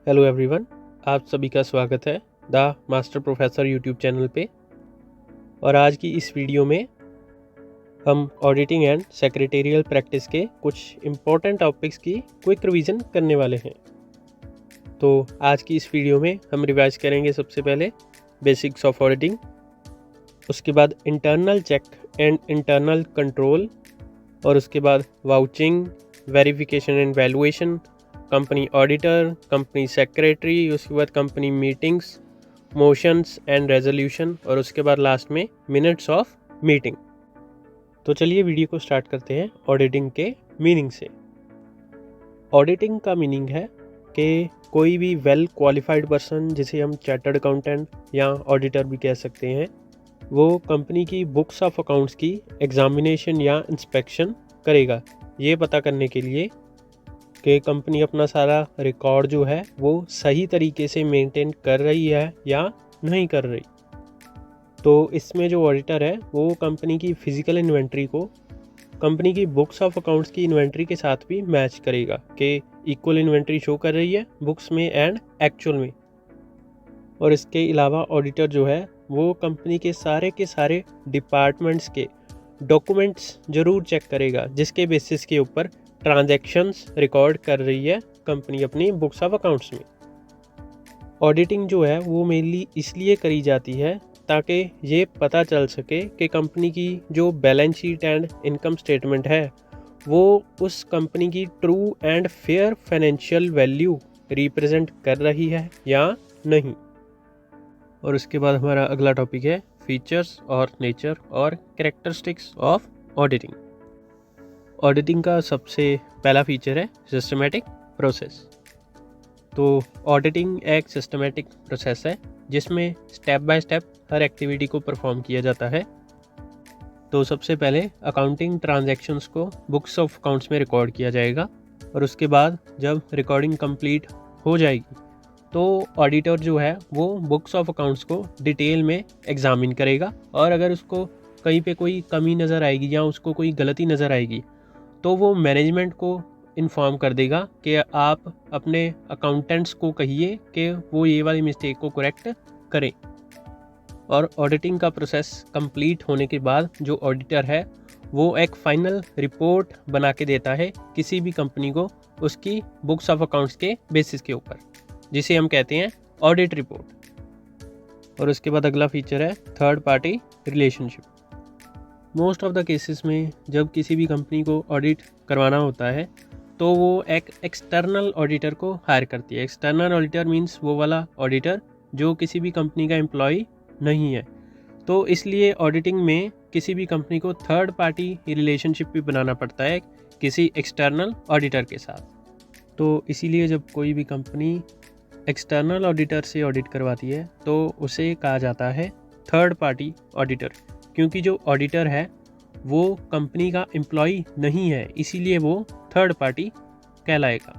Hello everyone, आप सभी का स्वागत है the master professor YouTube channel पे। और आज की इस वीडियो में हम ऑडिटिंग एंड सेक्रेटेरियल प्रैक्टिस के कुछ इम्पोर्टेंट टॉपिक्स की क्विक रिवीजन करने वाले हैं। तो आज की इस वीडियो में हम रिवाइज करेंगे सबसे पहले बेसिक्स ऑफ ऑडिटिंग, उसके बाद internal check and internal control, और उसके बाद vouching, verification and valuation, company auditor, company secretary, उसके बाद company meetings, motions and resolution, और उसके बाद लास्ट में मिनट्स ऑफ मीटिंग। तो चलिए वीडियो को स्टार्ट करते हैं ऑडिटिंग के मीनिंग से। ऑडिटिंग का मीनिंग है कि कोई भी वेल क्वालिफाइड पर्सन, जिसे हम चार्टर्ड अकाउंटेंट या ऑडिटर भी कह सकते हैं, वो कंपनी की बुक्स ऑफ अकाउंट्स की एग्जामिनेशन या इंस्पेक्शन करेगा, ये पता करने के लिए कि कंपनी अपना सारा रिकॉर्ड जो है वो सही तरीके से मेंटेन कर रही है या नहीं कर रही। तो इसमें जो ऑडिटर है वो कंपनी की फिजिकल इन्वेंट्री को कंपनी की बुक्स ऑफ अकाउंट्स की इन्वेंट्री के साथ भी मैच करेगा कि इक्वल इन्वेंट्री शो कर रही है बुक्स में एंड एक्चुअल में। और इसके अलावा ऑडिटर जो है वो कंपनी के सारे डिपार्टमेंट्स के डॉक्यूमेंट्स ज़रूर चेक करेगा, जिसके बेसिस के ऊपर ट्रांजैक्शंस रिकॉर्ड कर रही है कंपनी अपनी बुक्स ऑफ अकाउंट्स में। ऑडिटिंग जो है वो मेनली इसलिए करी जाती है ताकि ये पता चल सके कि कंपनी की जो balance sheet and income statement है वो उस कंपनी की true and fair financial value represent कर रही है या नहीं। और उसके बाद हमारा अगला टॉपिक है फीचर्स और नेचर और कैरेक्टरिस्टिक्स ऑफ ऑडिटिंग। ऑडिटिंग का सबसे पहला फीचर है सिस्टमेटिक प्रोसेस। तो ऑडिटिंग एक सिस्टमेटिक प्रोसेस है जिसमें step by step her activity को परफॉर्म किया जाता है। तो सबसे पहले अकाउंटिंग ट्रांजैक्शंस को बुक्स ऑफ अकाउंट्स में रिकॉर्ड किया जाएगा, और उसके बाद जब रिकॉर्डिंग कंप्लीट हो जाएगी तो ऑडिटर जो है वो बुक्स ऑफ अकाउंट्स को डिटेल में एग्जामिन करेगा, और अगर उसको कहीं पे कोई कमी नज़र आएगी या उसको कोई गलती नज़र आएगी तो वो मैनेजमेंट को इन्फॉर्म कर देगा कि आप अपने अकाउंटेंट्स को कहिए कि वो ये वाली मिस्टेक को करेक्ट करें। और ऑडिटिंग का प्रोसेस कंप्लीट होने के बाद जो ऑडिटर है वो एक फाइनल रिपोर्ट बना के देता है किसी भी कंपनी को उसकी बुक्स ऑफ अकाउंट्स के बेसिस के ऊपर, जिसे हम कहते हैं ऑडिट रिपोर्ट। और उसके बाद अगला फीचर है third party relationship. Most of the cases में जब किसी भी कंपनी को ऑडिट करवाना होता है तो वो एक एक्सटर्नल ऑडिटर को हायर करती है। एक्सटर्नल ऑडिटर मींस वो वाला ऑडिटर जो किसी भी कंपनी का एम्प्लॉय नहीं है। तो इसलिए ऑडिटिंग में किसी भी कंपनी को थर्ड पार्टी रिलेशनशिप भी बनाना पड़ता है किसी एक्सटर्नल ऑडिटर के साथ। तो इसीलिए जब कोई भी कंपनी एक्सटर्नल ऑडिटर से ऑडिट करवाती है तो उसे कहा जाता है थर्ड पार्टी ऑडिटर, क्योंकि जो ऑडिटर है वो कंपनी का एम्प्लॉय नहीं है, इसीलिए वो थर्ड पार्टी कहलाएगा।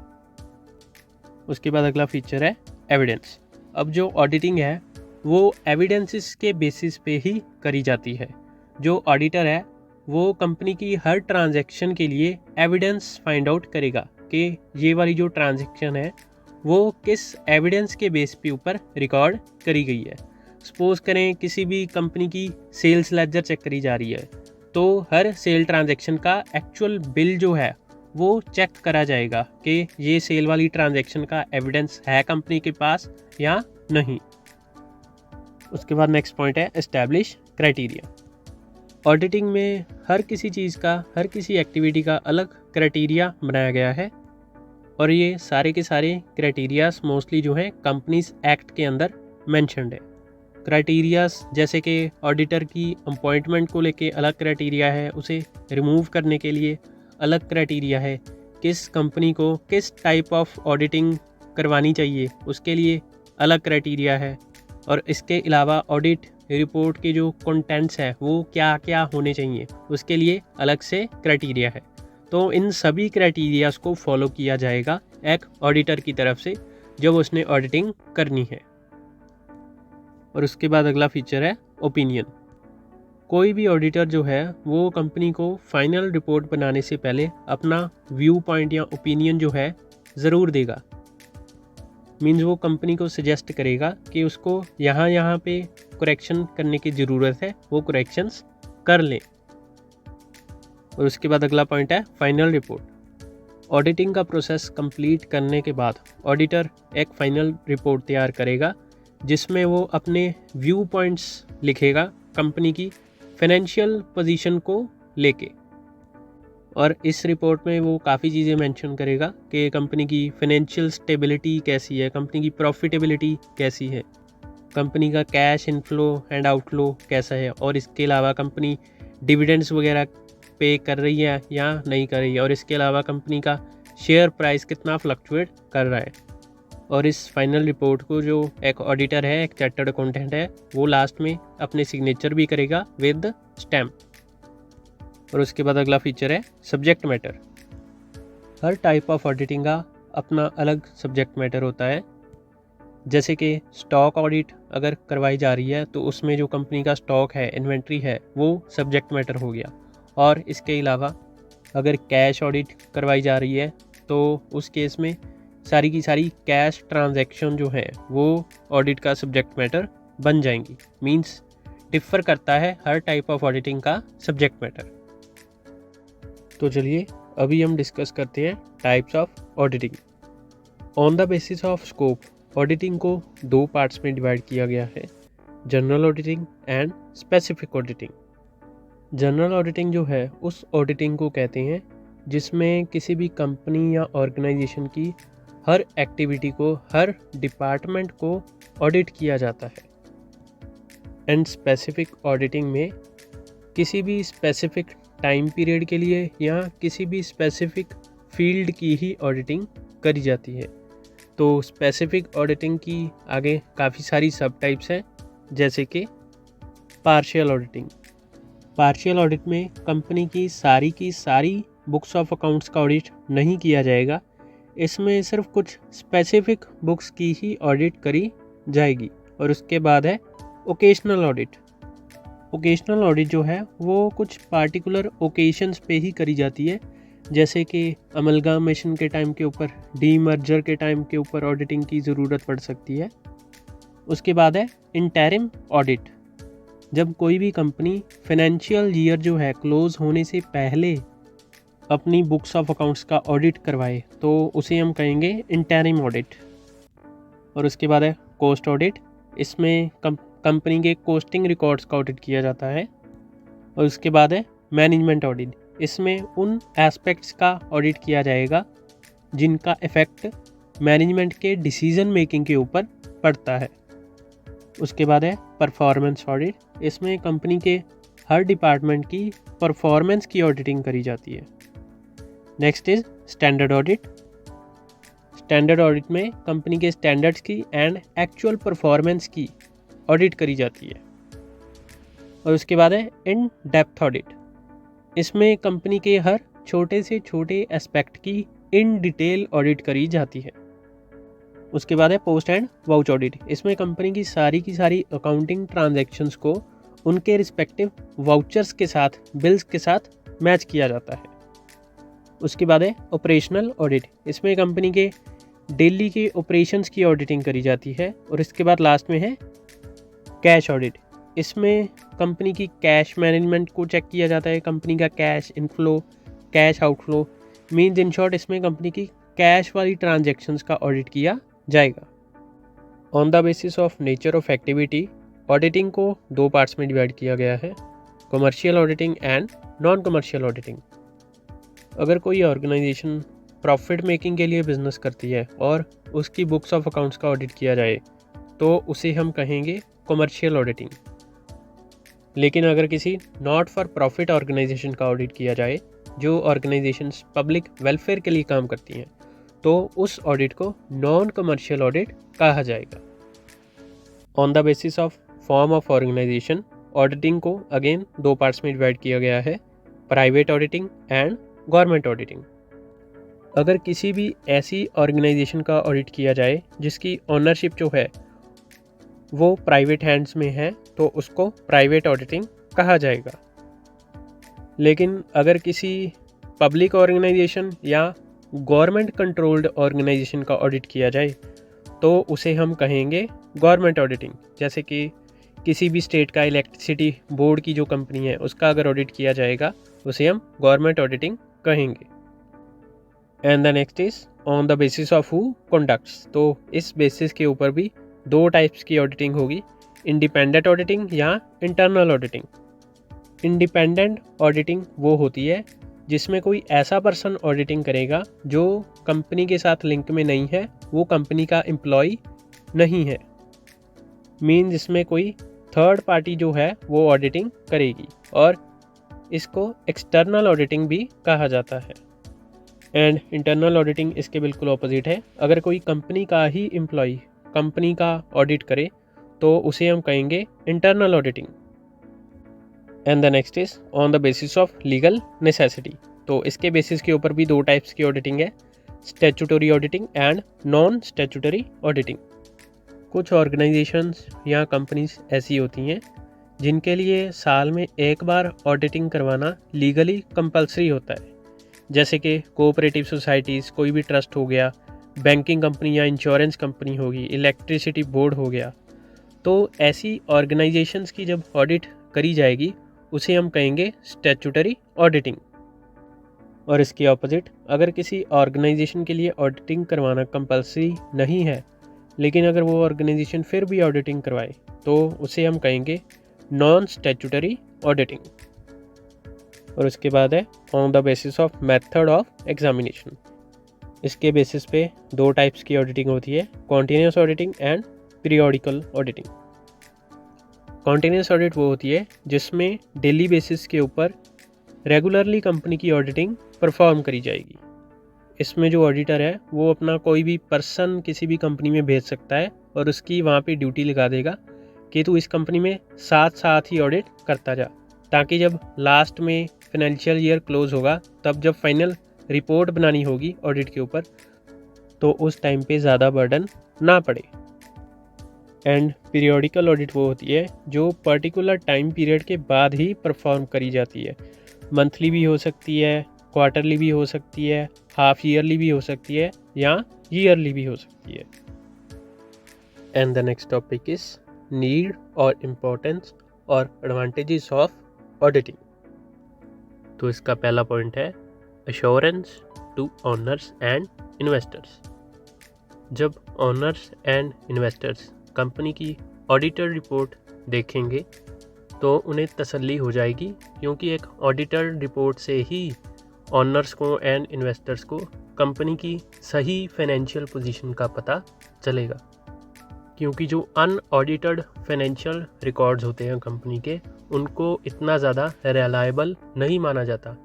उसके बाद अगला फीचर है एविडेंस। अब जो ऑडिटिंग है वो एविडेंसेस के बेसिस पे ही करी जाती है। जो ऑडिटर है वो कंपनी की हर ट्रांजैक्शन के लिए एविडेंस फाइंड आउट करेगा कि ये वाली जो ट्रांजैक्शन है वो किस एविडेंस के बेस पे ऊपर रिकॉर्ड करी गई है। सपोज करें किसी भी कंपनी की सेल्स लेजर चेक करी जा रही है तो हर सेल ट्रांजैक्शन का एक्चुअल बिल जो है वो चेक करा जाएगा कि ये सेल वाली ट्रांजैक्शन का एविडेंस है कंपनी के पास या नहीं। उसके बाद नेक्स्ट पॉइंट है एस्टैब्लिश क्राइटेरिया। ऑडिटिंग में हर किसी चीज़ का, हर किसी एक्टिविटी का अलग क्राइटेरिया बनाया गया है, और ये सारे के सारे क्राइटेरियाज मोस्टली जो हैं कंपनीज एक्ट के अंदर मेंशन्ड है। क्राइटेरियाज जैसे कि ऑडिटर की अपॉइंटमेंट को लेके अलग क्राइटेरिया है, उसे रिमूव करने के लिए अलग क्राइटेरिया है, किस कंपनी को किस टाइप ऑफ ऑडिटिंग करवानी चाहिए उसके लिए अलग क्राइटेरिया है, और इसके अलावा ऑडिट रिपोर्ट के जो कंटेंट्स है वो क्या क्या होने चाहिए उसके लिए अलग से क्राइटेरिया है। तो इन सभी क्राइटेरियाज को फॉलो किया जाएगा एक ऑडिटर की तरफ से जब उसने ऑडिटिंग करनी है। और उसके बाद अगला फीचर है ओपिनियन। कोई भी ऑडिटर जो है वो कंपनी को फाइनल रिपोर्ट बनाने से पहले अपना व्यू पॉइंट या ओपिनियन जो है ज़रूर देगा। मीन्स वो कंपनी को सजेस्ट करेगा कि उसको यहाँ पे करेक्शन करने की ज़रूरत है, वो करेक्शंस कर लें। और उसके बाद अगला पॉइंट है फाइनल रिपोर्ट। ऑडिटिंग का प्रोसेस कंप्लीट करने के बाद ऑडिटर एक फाइनल रिपोर्ट तैयार करेगा जिसमें वो अपने व्यू पॉइंट्स लिखेगा कंपनी की फाइनेंशियल पोजीशन को लेके। और इस रिपोर्ट में वो काफ़ी चीज़ें मेंशन करेगा कि कंपनी की फाइनेंशियल स्टेबिलिटी कैसी है, कंपनी की प्रॉफिटेबिलिटी कैसी है, कंपनी का कैश इनफ्लो एंड आउटफ्लो कैसा है, और इसके अलावा कंपनी डिविडेंड्स वगैरह पे कर रही है या नहीं कर रही है, और इसके अलावा कंपनी का शेयर प्राइस कितना फ्लक्चुएट कर रहा है। और इस फाइनल रिपोर्ट को जो एक ऑडिटर है, एक चार्टर्ड अकाउंटेंट है, वो लास्ट में अपने सिग्नेचर भी करेगा विद स्टैम्प। और उसके बाद अगला फीचर है subject matter. Her type of auditing का अपना अलग सब्जेक्ट मैटर होता है। जैसे कि स्टॉक ऑडिट अगर करवाई जा रही है तो उसमें जो कंपनी का स्टॉक है, इन्वेंट्री है, वो सब्जेक्ट मैटर हो गया। और इसके अलावा अगर कैश ऑडिट करवाई जा रही है तो उस केस में सारी की सारी कैश ट्रांजैक्शन जो है वो ऑडिट का सब्जेक्ट मैटर बन जाएंगी। मींस डिफ़र करता है हर टाइप ऑफ ऑडिटिंग का सब्जेक्ट मैटर। तो चलिए अभी हम डिस्कस करते हैं types of auditing. On the basis of scope auditing को दो पार्ट्स में डिवाइड किया गया है, general auditing and specific auditing. General auditing जो है उस ऑडिटिंग को कहते हैं जिसमें किसी भी कंपनी या ऑर्गेनाइजेशन की हर एक्टिविटी को, हर डिपार्टमेंट को ऑडिट किया जाता है। एंड स्पेसिफिक ऑडिटिंग में किसी भी स्पेसिफिक टाइम पीरियड के लिए या किसी भी स्पेसिफिक फील्ड की ही ऑडिटिंग करी जाती है। तो स्पेसिफिक ऑडिटिंग की आगे काफ़ी सारी सब टाइप्स हैं, जैसे कि पार्शियल ऑडिटिंग। पार्शियल ऑडिट में कंपनी की सारी बुक्स ऑफ अकाउंट्स का ऑडिट नहीं किया जाएगा, इसमें सिर्फ कुछ स्पेसिफिक बुक्स की ही ऑडिट करी जाएगी। और उसके बाद है ओकेशनल ऑडिट। ओकेशनल ऑडिट जो है वो कुछ पार्टिकुलर ओकेशंस पे ही करी जाती है, जैसे कि अमलगामेशन के टाइम के ऊपर, डीमर्जर के टाइम के ऊपर ऑडिटिंग की ज़रूरत पड़ सकती है। उसके बाद है इंटरिम ऑडिट। जब कोई भी कंपनी फाइनेंशियल ईयर जो है क्लोज होने से पहले अपनी बुक्स ऑफ अकाउंट्स का ऑडिट करवाए तो उसे हम कहेंगे इंटरिम ऑडिट। और उसके बाद है कॉस्ट ऑडिट। इसमें कंपनी के कॉस्टिंग रिकॉर्ड्स का ऑडिट किया जाता है। और उसके बाद है मैनेजमेंट ऑडिट। इसमें उन एस्पेक्ट्स का ऑडिट किया जाएगा जिनका इफ़ेक्ट मैनेजमेंट के डिसीज़न मेकिंग के ऊपर पड़ता है। उसके बाद है परफॉर्मेंस ऑडिट। इसमें कंपनी के हर डिपार्टमेंट की परफॉर्मेंस की ऑडिटिंग करी जाती है। Next is standard audit. Standard audit में कंपनी के स्टैंडर्ड्स की एंड एक्चुअल परफॉर्मेंस की ऑडिट करी जाती है। और उसके बाद है इन डेप्थ ऑडिट। इसमें कंपनी के हर छोटे से छोटे एस्पेक्ट की इन डिटेल ऑडिट करी जाती है। उसके बाद है पोस्ट एंड वाउच ऑडिट। इसमें कंपनी की सारी अकाउंटिंग ट्रांजैक्शंस को उनके रिस्पेक्टिव वाउचर्स के साथ, बिल्स के साथ मैच किया जाता है। उसके बाद है ऑपरेशनल ऑडिट। इसमें कंपनी के डेली के ऑपरेशंस की ऑडिटिंग करी जाती है। और इसके बाद लास्ट में है कैश ऑडिट। इसमें कंपनी की कैश मैनेजमेंट को चेक किया जाता है, कंपनी का cash inflow, cash outflow, means in short इसमें कंपनी की कैश वाली ट्रांजैक्शंस का ऑडिट किया जाएगा। On the basis of nature of activity auditing को दो पार्ट्स में डिवाइड किया गया है, commercial auditing and non commercial auditing. अगर कोई ऑर्गेनाइजेशन प्रॉफिट मेकिंग के लिए बिजनेस करती है और उसकी बुक्स ऑफ अकाउंट्स का ऑडिट किया जाए तो उसे हम कहेंगे कमर्शियल ऑडिटिंग। लेकिन अगर किसी नॉट फॉर प्रॉफिट ऑर्गेनाइजेशन का ऑडिट किया जाए, जो ऑर्गेनाइजेशंस पब्लिक वेलफेयर के लिए काम करती हैं, तो उस ऑडिट को नॉन कमर्शियल ऑडिट कहा जाएगा। On the basis of form of organization auditing को अगेन दो पार्ट्स में डिवाइड किया गया है, private auditing and government auditing. अगर किसी भी ऐसी ऑर्गेनाइजेशन का ऑडिट किया जाए जिसकी ओनरशिप जो है वो प्राइवेट हैंड्स में है तो उसको प्राइवेट ऑडिटिंग कहा जाएगा। लेकिन अगर किसी पब्लिक ऑर्गेनाइजेशन या गवर्नमेंट कंट्रोल्ड ऑर्गेनाइजेशन का ऑडिट किया जाए तो उसे हम कहेंगे गवर्नमेंट ऑडिटिंग। जैसे कि किसी भी स्टेट का इलेक्ट्रिसिटी बोर्ड की जो कंपनी है उसका अगर ऑडिट किया जाएगा उसे हम गवर्नमेंट ऑडिटिंग कहेंगे। And the next is on the basis of who conducts. तो इस बेसिस के ऊपर भी दो टाइप्स की ऑडिटिंग होगी, इंडिपेंडेंट ऑडिटिंग या इंटरनल ऑडिटिंग। इंडिपेंडेंट ऑडिटिंग वो होती है जिसमें कोई ऐसा पर्सन ऑडिटिंग करेगा जो कंपनी के साथ लिंक में नहीं है, वो कंपनी का एम्प्लॉय नहीं है। मीन जिसमें कोई थर्ड पार्टी जो है वो ऑडिटिंग करेगी, और इसको एक्सटर्नल ऑडिटिंग भी कहा जाता है। एंड इंटरनल ऑडिटिंग इसके बिल्कुल ऑपोजिट है। अगर कोई कंपनी का ही एम्प्लॉय कंपनी का ऑडिट करे तो उसे हम कहेंगे internal auditing. And the next is on the basis of legal necessity. तो इसके बेसिस के ऊपर भी दो टाइप्स की ऑडिटिंग है, statutory auditing and non statutory auditing. कुछ ऑर्गेनाइजेशंस या कंपनीज ऐसी होती हैं जिनके लिए साल में एक बार ऑडिटिंग करवाना लीगली कंपलसरी होता है, जैसे कि कोऑपरेटिव सोसाइटीज़, कोई भी ट्रस्ट हो गया, बैंकिंग कंपनी या इंश्योरेंस कंपनी होगी, इलेक्ट्रिसिटी बोर्ड हो गया। तो ऐसी ऑर्गेनाइजेशंस की जब ऑडिट करी जाएगी उसे हम कहेंगे स्टैट्यूटरी ऑडिटिंग। और इसके ऑपोजिट, अगर किसी ऑर्गेनाइजेशन के लिए ऑडिटिंग करवाना कंपलसरी नहीं है लेकिन अगर वो ऑर्गेनाइजेशन फिर भी ऑडिटिंग करवाए तो उसे हम कहेंगे नॉन स्टैट्यूटरी ऑडिटिंग। और उसके बाद है on the basis of method of examination. इसके बेसिस पे दो टाइप्स की ऑडिटिंग होती है, continuous auditing and periodical auditing. Continuous audit वो होती है जिसमें डेली बेसिस के ऊपर रेगुलरली कंपनी की ऑडिटिंग परफॉर्म करी जाएगी। इसमें जो ऑडिटर है वो अपना कोई भी पर्सन किसी भी कंपनी में भेज सकता है और उसकी वहाँ पे ड्यूटी लगा देगा कि तू इस कंपनी में साथ साथ ही ऑडिट करता जा, ताकि जब लास्ट में फाइनेंशियल ईयर क्लोज होगा तब जब फाइनल रिपोर्ट बनानी होगी ऑडिट के ऊपर तो उस टाइम पे ज़्यादा बर्डन ना पड़े। एंड पीरियोडिकल ऑडिट वो होती है जो पर्टिकुलर टाइम पीरियड के बाद ही परफॉर्म करी जाती है। मंथली भी हो सकती है, क्वार्टरली भी हो सकती है, हाफ ईयरली भी हो सकती है या ईयरली भी हो सकती है। And the next topic is need और इम्पोर्टेंस और एडवांटेजेस ऑफ ऑडिटिंग। तो इसका पहला पॉइंट है assurance to owners and investors. जब ओनर्स एंड इन्वेस्टर्स कंपनी की ऑडिटर रिपोर्ट देखेंगे तो उन्हें तसल्ली हो जाएगी, क्योंकि एक ऑडिटर रिपोर्ट से ही ओनर्स को एंड इन्वेस्टर्स को कंपनी की सही फाइनेंशियल पोजीशन का पता चलेगा। क्योंकि जो अनऑडिटेड फाइनेंशियल रिकॉर्ड्स होते हैं कंपनी के, उनको इतना ज़्यादा रिलायबल नहीं माना जाता।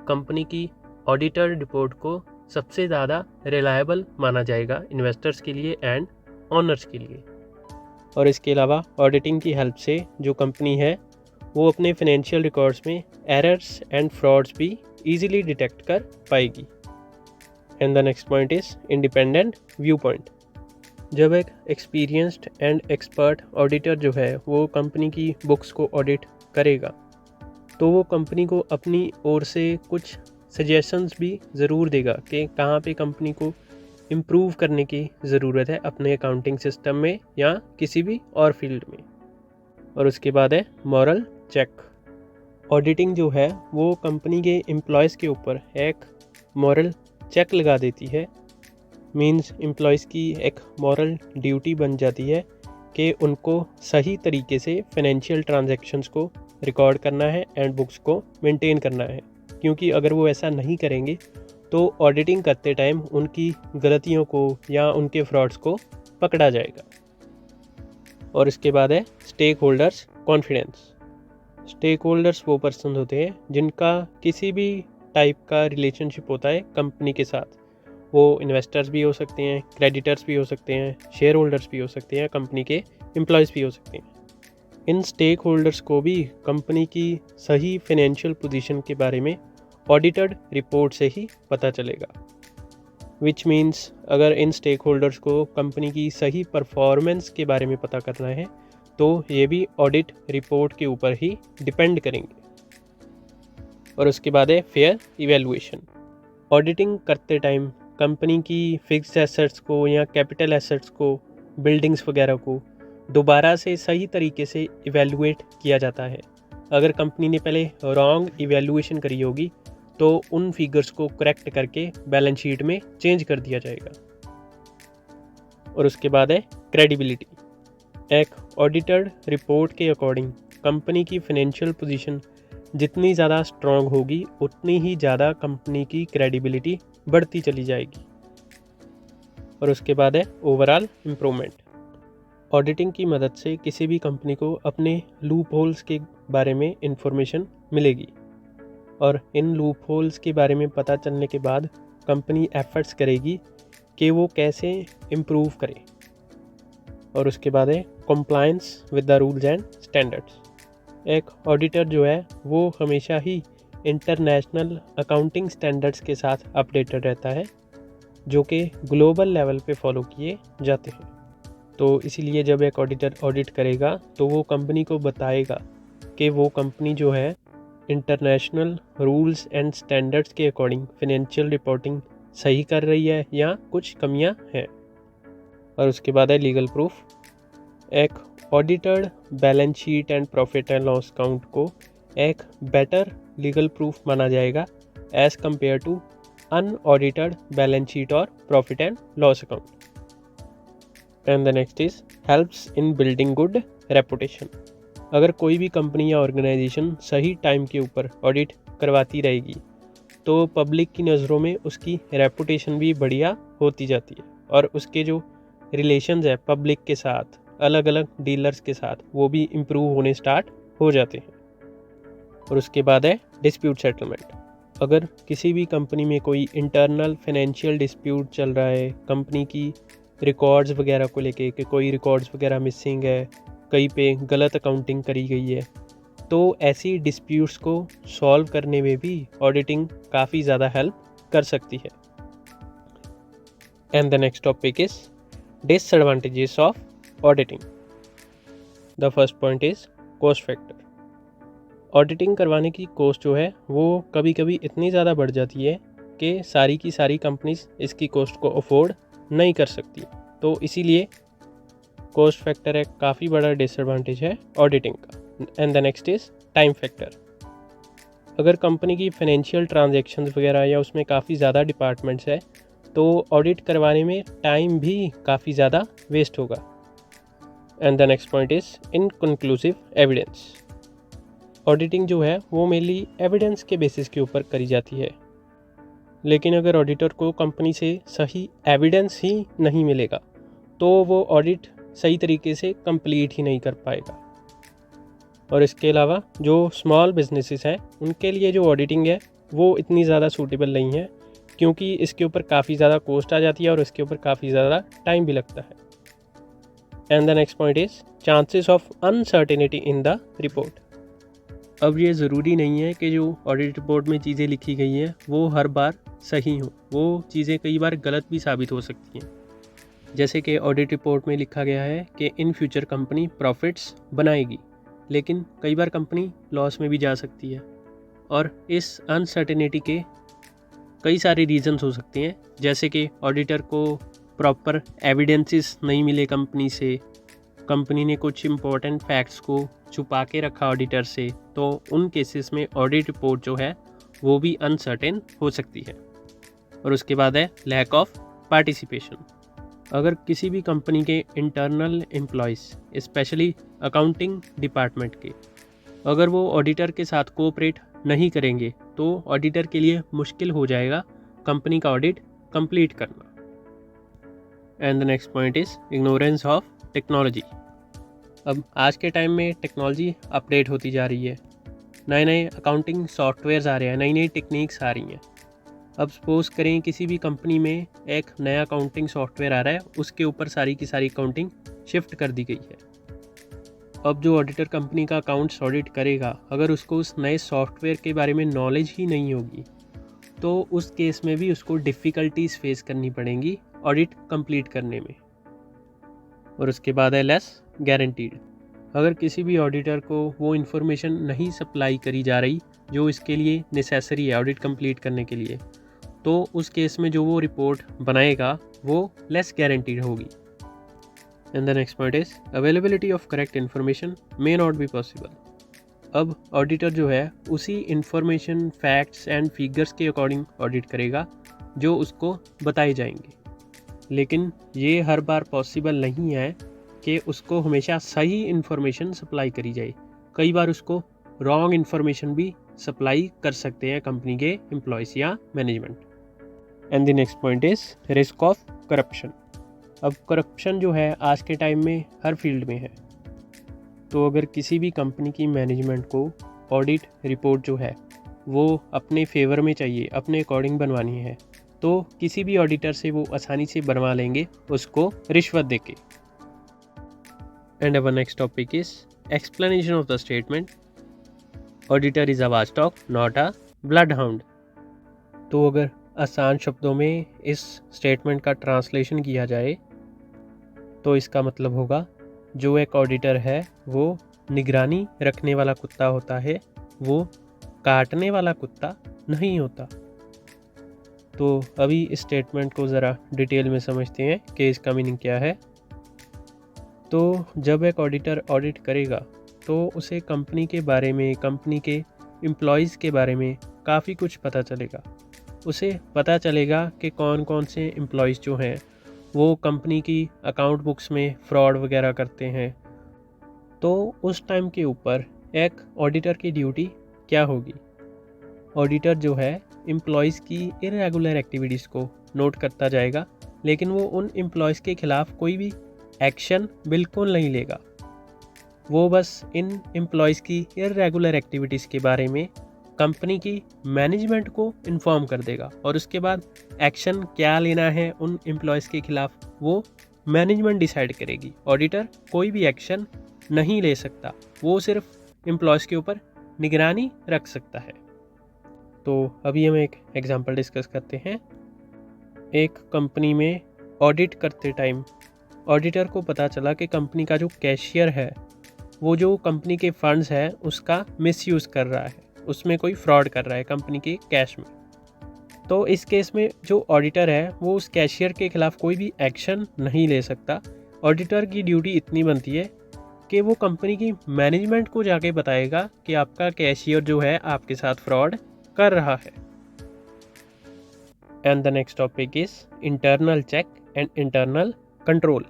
कंपनी की ऑडिटर रिपोर्ट को सबसे ज़्यादा रिलायबल माना जाएगा इन्वेस्टर्स के लिए एंड ओनर्स के लिए। और इसके अलावा ऑडिटिंग की हेल्प से जो कंपनी है वो अपने फाइनेंशियल रिकॉर्ड्स में एरर्स एंड फ्रॉड्स भी ईजिली डिटेक्ट कर पाएगी। And the next point is independent view point. जब एक एक्सपीरियंस्ड एंड एक्सपर्ट ऑडिटर जो है वो कंपनी की बुक्स को ऑडिट करेगा तो वो कंपनी को अपनी ओर से कुछ सजेशंस भी ज़रूर देगा कि कहाँ पे कंपनी को इम्प्रूव करने की ज़रूरत है अपने अकाउंटिंग सिस्टम में या किसी भी और फील्ड में। और उसके बाद है मॉरल चेक। ऑडिटिंग जो है वो कंपनी के एम्प्लॉयज़ के ऊपर एक मॉरल चेक लगा देती है। मींस एम्प्लॉयज़ की एक मॉरल ड्यूटी बन जाती है कि उनको सही तरीके से फाइनेंशियल ट्रांजैक्शंस को रिकॉर्ड करना है एंड बुक्स को मेंटेन करना है, क्योंकि अगर वो ऐसा नहीं करेंगे तो ऑडिटिंग करते टाइम उनकी गलतियों को या उनके फ्रॉड्स को पकड़ा जाएगा। और इसके बाद है stakeholders confidence. Stakeholders वो पर्सन होते हैं जिनका किसी भी टाइप का रिलेशनशिप होता है कंपनी के साथ। वो इन्वेस्टर्स भी हो सकते हैं, क्रेडिटर्स भी हो सकते हैं, शेयर होल्डर्स भी हो सकते हैं, कंपनी के एम्प्लॉयज़ भी हो सकते हैं। इन स्टेक होल्डर्स को भी कंपनी की सही फाइनेंशियल पोजीशन के बारे में ऑडिटेड रिपोर्ट से ही पता चलेगा। विच मीन्स अगर इन स्टेक होल्डर्स को कंपनी की सही परफॉर्मेंस के बारे में पता करना है तो ये भी ऑडिट रिपोर्ट के ऊपर ही डिपेंड करेंगे। और उसके बाद है फेयर इवैल्यूएशन। ऑडिटिंग करते टाइम कंपनी की फिक्स्ड एसेट्स को या कैपिटल एसेट्स को बिल्डिंग्स वगैरह को दोबारा से सही तरीके से इवेलुएट किया जाता है। अगर कंपनी ने पहले रॉन्ग इवेलुएशन करी होगी तो उन फिगर्स को करेक्ट करके बैलेंस शीट में चेंज कर दिया जाएगा। और उसके बाद है क्रेडिबिलिटी। एक ऑडिटेड रिपोर्ट के अकॉर्डिंग कंपनी की फाइनेंशियल पोजीशन जितनी ज़्यादा स्ट्रॉन्ग होगी उतनी ही ज़्यादा कंपनी की क्रेडिबिलिटी बढ़ती चली जाएगी। और उसके बाद है ओवरऑल इम्प्रूवमेंट। ऑडिटिंग की मदद से किसी भी कंपनी को अपने लूप होल्स के बारे में इंफॉर्मेशन मिलेगी और इन लूप होल्स के बारे में पता चलने के बाद कंपनी एफर्ट्स करेगी कि वो कैसे इम्प्रूव करे। और उसके बाद है compliance with the rules and standards. एक ऑडिटर जो है वो हमेशा ही इंटरनेशनल अकाउंटिंग स्टैंडर्ड्स के साथ अपडेटेड रहता है जो कि ग्लोबल लेवल पे फॉलो किए जाते हैं। तो इसीलिए जब एक ऑडिटर ऑडिट करेगा तो वो कंपनी को बताएगा कि वो कंपनी जो है इंटरनेशनल रूल्स एंड स्टैंडर्ड्स के अकॉर्डिंग फाइनेंशियल रिपोर्टिंग सही कर रही है या कुछ कमियां हैं। और उसके बाद है लीगल प्रूफ। एक audited balance sheet and profit and loss account को एक बेटर लीगल प्रूफ माना जाएगा as compare to unaudited balance sheet और profit and loss account. And the next is helps in building good reputation. अगर कोई भी company या organisation सही टाइम के ऊपर ऑडिट करवाती रहेगी तो पब्लिक की नज़रों में उसकी रेपुटेशन भी बढ़िया होती जाती है और उसके जो रिलेशंस है पब्लिक के साथ, अलग अलग डीलर्स के साथ, वो भी इम्प्रूव होने स्टार्ट हो जाते हैं। और उसके बाद है डिस्प्यूट सेटलमेंट। अगर किसी भी कंपनी में कोई इंटरनल फाइनेंशियल डिस्प्यूट चल रहा है, कंपनी की रिकॉर्ड्स वगैरह को लेके कि कोई रिकॉर्ड्स वगैरह मिसिंग है, कहीं पे गलत अकाउंटिंग करी गई है, तो ऐसी डिस्प्यूट्स को सॉल्व करने में भी ऑडिटिंग काफ़ी ज़्यादा हेल्प कर सकती है। And the next topic is disadvantages of auditing. The first point is cost factor. Auditing करवाने की कॉस्ट जो है वो कभी कभी इतनी ज़्यादा बढ़ जाती है कि सारी की सारी कंपनीज इसकी कॉस्ट को अफोर्ड नहीं कर सकती। तो इसीलिए कॉस्ट फैक्टर एक काफ़ी बड़ा डिसएडवांटेज है ऑडिटिंग का। And the next is time factor. अगर कंपनी की फाइनेंशियल ट्रांजैक्शंस वगैरह या उसमें काफ़ी ज़्यादा डिपार्टमेंट्स है तो ऑडिट करवाने में टाइम भी काफ़ी ज़्यादा वेस्ट होगा। And the next point is inconclusive evidence. Auditing जो है वो मेनली एविडेंस के बेसिस के ऊपर करी जाती है, लेकिन अगर ऑडिटर को कंपनी से सही एविडेंस ही नहीं मिलेगा तो वो ऑडिट सही तरीके से कंप्लीट ही नहीं कर पाएगा। और इसके अलावा जो स्मॉल बिजनेसेस हैं उनके लिए जो ऑडिटिंग है वो इतनी ज़्यादा सूटेबल नहीं है क्योंकि इसके ऊपर काफ़ी ज़्यादा कॉस्ट आ जाती है और इसके ऊपर काफ़ी ज़्यादा टाइम भी लगता है। And the next point is chances of uncertainty in the report. अब ये ज़रूरी नहीं है कि जो ऑडिट रिपोर्ट में चीज़ें लिखी गई हैं वो हर बार सही हों, वो चीज़ें कई बार गलत भी साबित हो सकती हैं। जैसे कि ऑडिट रिपोर्ट में लिखा गया है कि इन फ्यूचर कंपनी प्रॉफिट्स बनाएगी, लेकिन कई बार कंपनी लॉस में भी जा सकती है। और इस अनसर्टेनिटी के कई सारे रीजंस हो सकते हैं, जैसे कि ऑडिटर को प्रॉपर एविडेंसेस नहीं मिले कंपनी से, कंपनी ने कुछ इम्पोर्टेंट फैक्ट्स को छुपा के रखा ऑडिटर से, तो उन केसेस में ऑडिट रिपोर्ट जो है वो भी अनसर्टेन हो सकती है। और उसके बाद है लैक ऑफ पार्टिसिपेशन। अगर किसी भी कंपनी के internal employees specially accounting department के अगर वो ऑडिटर के साथ कोऑपरेट नहीं करेंगे तो ऑडिटर के लिए मुश्किल हो जाएगा कंपनी का ऑडिट कंप्लीट करना। And the next point is ignorance of technology. अब आज के टाइम में टेक्नोलॉजी अपडेट होती जा रही है, नए नए अकाउंटिंग सॉफ्टवेयर्स आ रहे हैं, नई नई टेक्निक्स आ रही हैं। अब सपोज़ करें किसी भी कंपनी में एक नया अकाउंटिंग सॉफ्टवेयर आ रहा है, उसके ऊपर सारी की सारी अकाउंटिंग शिफ्ट कर दी गई है। अब जो ऑडिटर कंपनी का अकाउंट्स ऑडिट करेगा, अगर उसको उस नए सॉफ्टवेयर के बारे में नॉलेज ही नहीं होगी तो उस केस में भी उसको डिफ़िकल्टीज फेस करनी पड़ेंगी ऑडिट कंप्लीट करने में। और उसके बाद है लेस गारंटीड। अगर किसी भी ऑडिटर को वो इन्फॉर्मेशन नहीं सप्लाई करी जा रही जो इसके लिए नेसेसरी है ऑडिट कंप्लीट करने के लिए, तो उस केस में जो वो रिपोर्ट बनाएगा वो लेस गारंटीड होगी। And the next point is availability of correct information may not be possible. अब ऑडिटर जो है उसी इंफॉर्मेशन, फैक्ट्स एंड फिगर्स के अकॉर्डिंग ऑडिट करेगा जो उसको बताए जाएंगे, लेकिन ये हर बार पॉसिबल नहीं है कि उसको हमेशा सही इन्फॉर्मेशन सप्लाई करी जाए। कई बार उसको रॉन्ग इन्फॉर्मेशन भी सप्लाई कर सकते हैं कंपनी के एम्प्लॉयज़ या management. And the next point is risk of corruption. अब करप्शन जो है आज के टाइम में हर फील्ड में है, तो अगर किसी भी कंपनी की मैनेजमेंट को ऑडिट रिपोर्ट जो है वो अपने फेवर में चाहिए, अपने अकॉर्डिंग बनवानी है, तो किसी भी ऑडिटर से वो आसानी से बनवा लेंगे उसको रिश्वत देके। And our next topic is explanation of the statement. Auditor is a watchdog not a blood hound. तो अगर आसान शब्दों में इस स्टेटमेंट का ट्रांसलेशन किया जाए तो इसका मतलब होगा जो एक ऑडिटर है वो निगरानी रखने वाला कुत्ता होता है, वो काटने वाला कुत्ता नहीं होता। तो अभी इस स्टेटमेंट को ज़रा डिटेल में समझते हैं कि इसका मीनिंग क्या है। तो जब एक ऑडिटर ऑडिट करेगा तो उसे कंपनी के बारे में, कंपनी के एम्प्लॉयज़ के बारे में काफ़ी कुछ पता चलेगा। उसे पता चलेगा कि कौन कौन से एम्प्लॉयज़ जो हैं वो कंपनी की अकाउंट बुक्स में फ्रॉड वगैरह करते हैं। तो उस टाइम के ऊपर एक ऑडिटर की ड्यूटी क्या होगी? ऑडिटर जो है एम्प्लॉयज़ की इरेगुलर एक्टिविटीज़ को नोट करता जाएगा, लेकिन वो उन एम्प्लॉयज़ के ख़िलाफ़ कोई भी एक्शन बिल्कुल नहीं लेगा। वो बस इन एम्प्लॉयज़ की इरेगुलर एक्टिविटीज़ के बारे में कंपनी की मैनेजमेंट को इन्फॉर्म कर देगा, और उसके बाद एक्शन क्या लेना है उन एम्प्लॉयज़ के ख़िलाफ़ वो मैनेजमेंट डिसाइड करेगी। ऑडिटर कोई भी एक्शन नहीं ले सकता, वो सिर्फ एम्प्लॉयज़ के ऊपर निगरानी रख सकता है। तो अभी हम एक एग्जांपल डिस्कस करते हैं। एक कंपनी में ऑडिट करते टाइम ऑडिटर को पता चला कि कंपनी का जो कैशियर है वो जो कंपनी के फंड्स है उसका मिसयूज़ कर रहा है, उसमें कोई फ्रॉड कर रहा है कंपनी के कैश में। तो इस केस में जो ऑडिटर है वो उस कैशियर के खिलाफ कोई भी एक्शन नहीं ले सकता। ऑडिटर की ड्यूटी इतनी बनती है कि वो कंपनी की मैनेजमेंट को जाके बताएगा कि आपका कैशियर जो है आपके साथ फ्रॉड कर रहा है। And the next topic is internal check and internal control.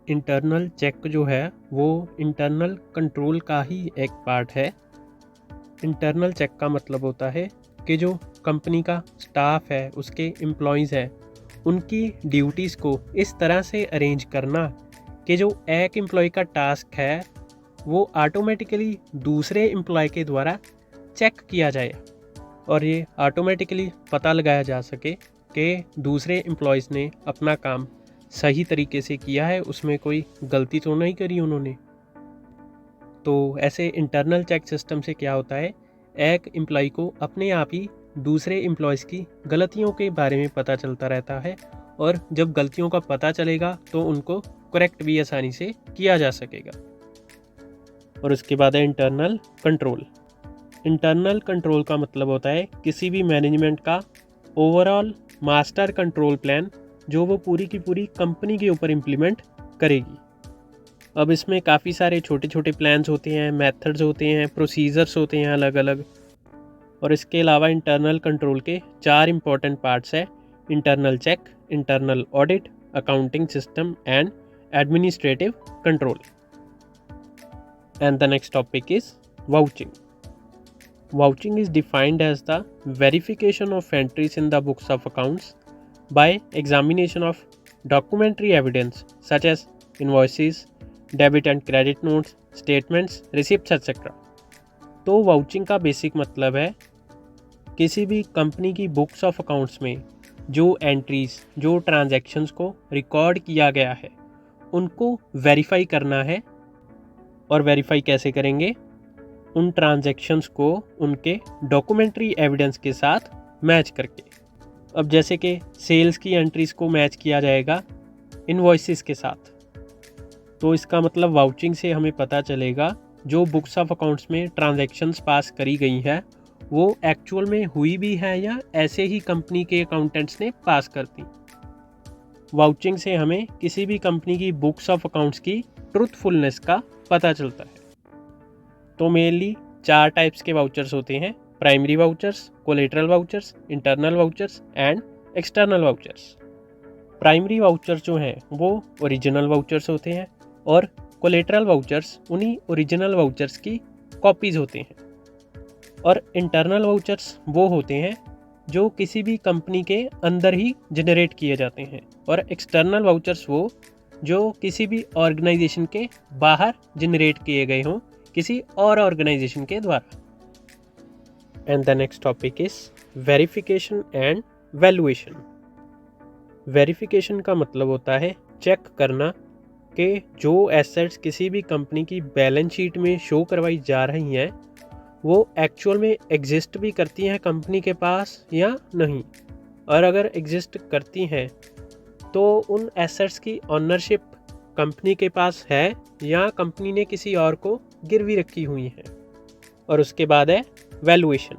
Internal check जो है वो इंटरनल कंट्रोल का ही एक पार्ट है। इंटरनल चेक का मतलब होता है कि जो कंपनी का स्टाफ है, उसके एम्प्लॉयज़ हैं, उनकी ड्यूटीज़ को इस तरह से अरेंज करना कि जो एक एम्प्लॉय का टास्क है वो ऑटोमेटिकली दूसरे एम्प्लॉय के द्वारा चेक किया जाए, और ये ऑटोमेटिकली पता लगाया जा सके कि दूसरे एम्प्लॉयज़ ने अपना काम सही तरीके से किया है, उसमें कोई गलती तो नहीं करी उन्होंने। तो ऐसे इंटरनल चेक सिस्टम से क्या होता है, एक एम्प्लॉय को अपने आप ही दूसरे एम्प्लॉयज़ की गलतियों के बारे में पता चलता रहता है, और जब गलतियों का पता चलेगा तो उनको करेक्ट भी आसानी से किया जा सकेगा। और उसके बाद है इंटरनल कंट्रोल। इंटरनल कंट्रोल का मतलब होता है किसी भी मैनेजमेंट का ओवरऑल मास्टर कंट्रोल प्लान जो वो पूरी की पूरी कंपनी के ऊपर इम्प्लीमेंट करेगी। अब इसमें काफ़ी सारे छोटे छोटे प्लान्स होते हैं, मेथड्स होते हैं, प्रोसीजर्स होते हैं अलग अलग। और इसके अलावा इंटरनल कंट्रोल के 4 इंपॉर्टेंट पार्ट्स हैं: internal check, internal audit, accounting system and administrative control. And the next topic is vouching. Vouching is defined as the verification of entries in the books of accounts by examination of documentary evidence such as invoices, debit and credit notes, statements, receipts etc. तो vouching का basic मतलब है किसी भी company की books of accounts में जो entries, जो ट्रांजैक्शंस को रिकॉर्ड किया गया है उनको वेरीफाई करना है। और वेरीफाई कैसे करेंगे? उन ट्रांजैक्शंस को उनके डॉक्यूमेंट्री एविडेंस के साथ मैच करके। अब जैसे कि सेल्स की एंट्रीज़ को मैच किया जाएगा इनवॉइसेस के साथ, तो इसका मतलब वाउचिंग से हमें पता चलेगा जो बुक्स ऑफ अकाउंट्स में ट्रांजैक्शंस पास करी गई हैं वो एक्चुअल में हुई भी है या ऐसे ही कंपनी के अकाउंटेंट्स ने पास कर दी। वाउचिंग से हमें किसी भी कंपनी की बुक्स ऑफ अकाउंट्स की ट्रूथफुलनेस का पता चलता है। तो मेनली 4 टाइप्स के वाउचर्स होते हैं: primary vouchers, collateral vouchers, internal vouchers and external vouchers. Primary vouchers जो हैं वो ओरिजिनल वाउचर्स होते हैं और कोलेटरल वाउचर्स उन्हीं ओरिजिनल वाउचर्स की कॉपीज़ होते हैं। और इंटरनल वाउचर्स वो होते हैं जो किसी भी कंपनी के अंदर ही जनरेट किए जाते हैं, और एक्सटर्नल वाउचर्स वो जो किसी भी ऑर्गेनाइजेशन के बाहर जनरेट किए गए हों किसी और ऑर्गेनाइजेशन के द्वारा। And the next topic is verification and valuation. Verification का मतलब होता है चेक करना कि जो एसेट्स किसी भी कंपनी की बैलेंस शीट में शो करवाई जा रही हैं वो एक्चुअल में एग्जिस्ट भी करती हैं कंपनी के पास या नहीं, और अगर एग्जिस्ट करती हैं तो उन एसेट्स की ऑनरशिप कंपनी के पास है या कंपनी ने किसी और को गिरवी रखी हुई है। और उसके बाद है वैल्यूएशन।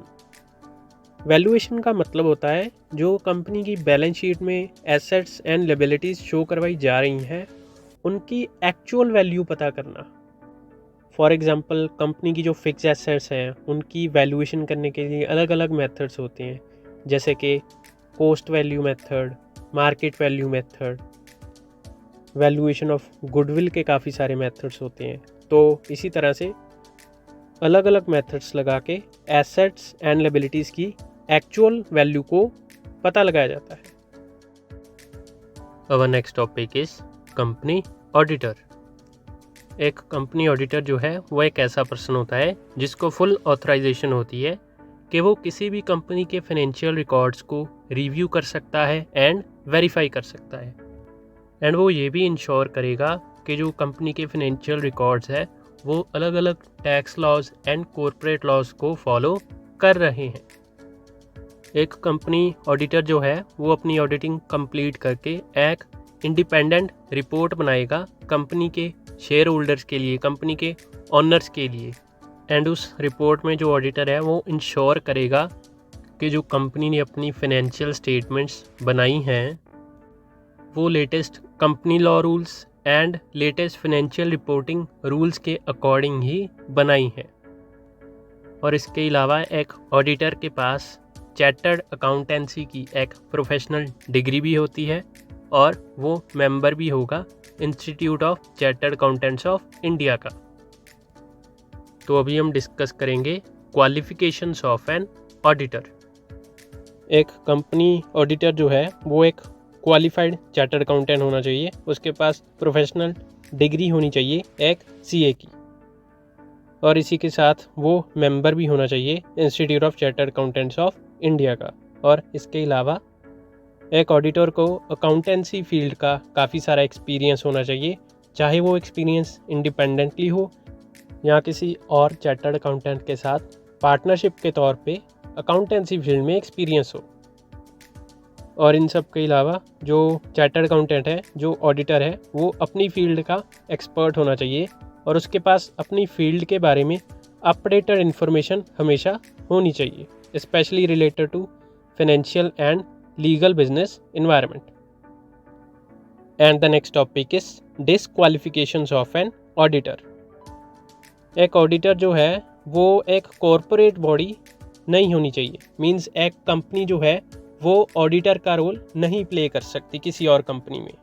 वैल्यूएशन का मतलब होता है जो कंपनी की बैलेंस शीट में एसेट्स एंड लायबिलिटीज़ शो करवाई जा रही हैं उनकी एक्चुअल वैल्यू पता करना। फॉर एग्ज़ाम्पल कंपनी की जो फिक्स एसेट्स हैं उनकी वैल्यूएशन करने के लिए अलग अलग मेथड्स होते हैं, जैसे कि cost value method, market value method, valuation of goodwill के काफ़ी सारे मेथड्स होते हैं। तो इसी तरह से अलग अलग मेथड्स लगा के एसेट्स एंड लायबिलिटीज़ की एक्चुअल वैल्यू को पता लगाया जाता है। Our next topic is company auditor. एक कंपनी ऑडिटर जो है वो एक ऐसा पर्सन होता है जिसको फुल ऑथराइजेशन होती है कि वो किसी भी कंपनी के फाइनेंशियल रिकॉर्ड्स को रिव्यू कर सकता है एंड वेरीफाई कर सकता है, एंड वो ये भी इंश्योर करेगा कि जो कंपनी के फाइनेंशियल रिकॉर्ड्स है वो अलग अलग tax laws and corporate laws को फॉलो कर रहे हैं। एक कंपनी ऑडिटर जो है वो अपनी ऑडिटिंग कंप्लीट करके एक इंडिपेंडेंट रिपोर्ट बनाएगा कंपनी के शेयर होल्डर्स के लिए, कंपनी के ऑनर्स के लिए, एंड उस रिपोर्ट में जो ऑडिटर है वो इंश्योर करेगा कि जो कंपनी ने अपनी फाइनेंशियल स्टेटमेंट्स बनाई हैं वो latest company law rules and latest financial reporting rules के अकॉर्डिंग ही बनाई है। और इसके अलावा एक ऑडिटर के पास चार्टर्ड अकाउंटेंसी की एक प्रोफेशनल डिग्री भी होती है और वो मेंबर भी होगा institute of chartered accountants of India का। तो अभी हम डिस्कस करेंगे क्वालिफिकेशंस ऑफ एन ऑडिटर। एक कंपनी ऑडिटर जो है वो एक क्वालिफाइड चार्टर्ड अकाउंटेंट होना चाहिए, उसके पास प्रोफेशनल डिग्री होनी चाहिए एक सीए की, और इसी के साथ वो मेंबर भी होना चाहिए institute of chartered accountants of India का। और इसके अलावा एक ऑडिटर को अकाउंटेंसी फील्ड का काफ़ी सारा एक्सपीरियंस होना चाहिए, चाहे वो एक्सपीरियंस इंडिपेंडेंटली हो या किसी और चार्टर्ड अकाउंटेंट के साथ पार्टनरशिप के तौर पे अकाउंटेंसी फील्ड में एक्सपीरियंस हो। और इन सब के अलावा जो चार्टर्ड अकाउंटेंट है, जो ऑडिटर है, वो अपनी फील्ड का एक्सपर्ट होना चाहिए और उसके पास अपनी फील्ड के बारे में अपडेटेड इन्फॉर्मेशन हमेशा होनी चाहिए, specially related to financial and legal business environment. And the next topic is disqualifications of an auditor. एक ऑडिटर जो है वो एक कॉरपोरेट बॉडी नहीं होनी चाहिए, मींस एक कंपनी जो है वो ऑडिटर का रोल नहीं प्ले कर सकती किसी और कंपनी में।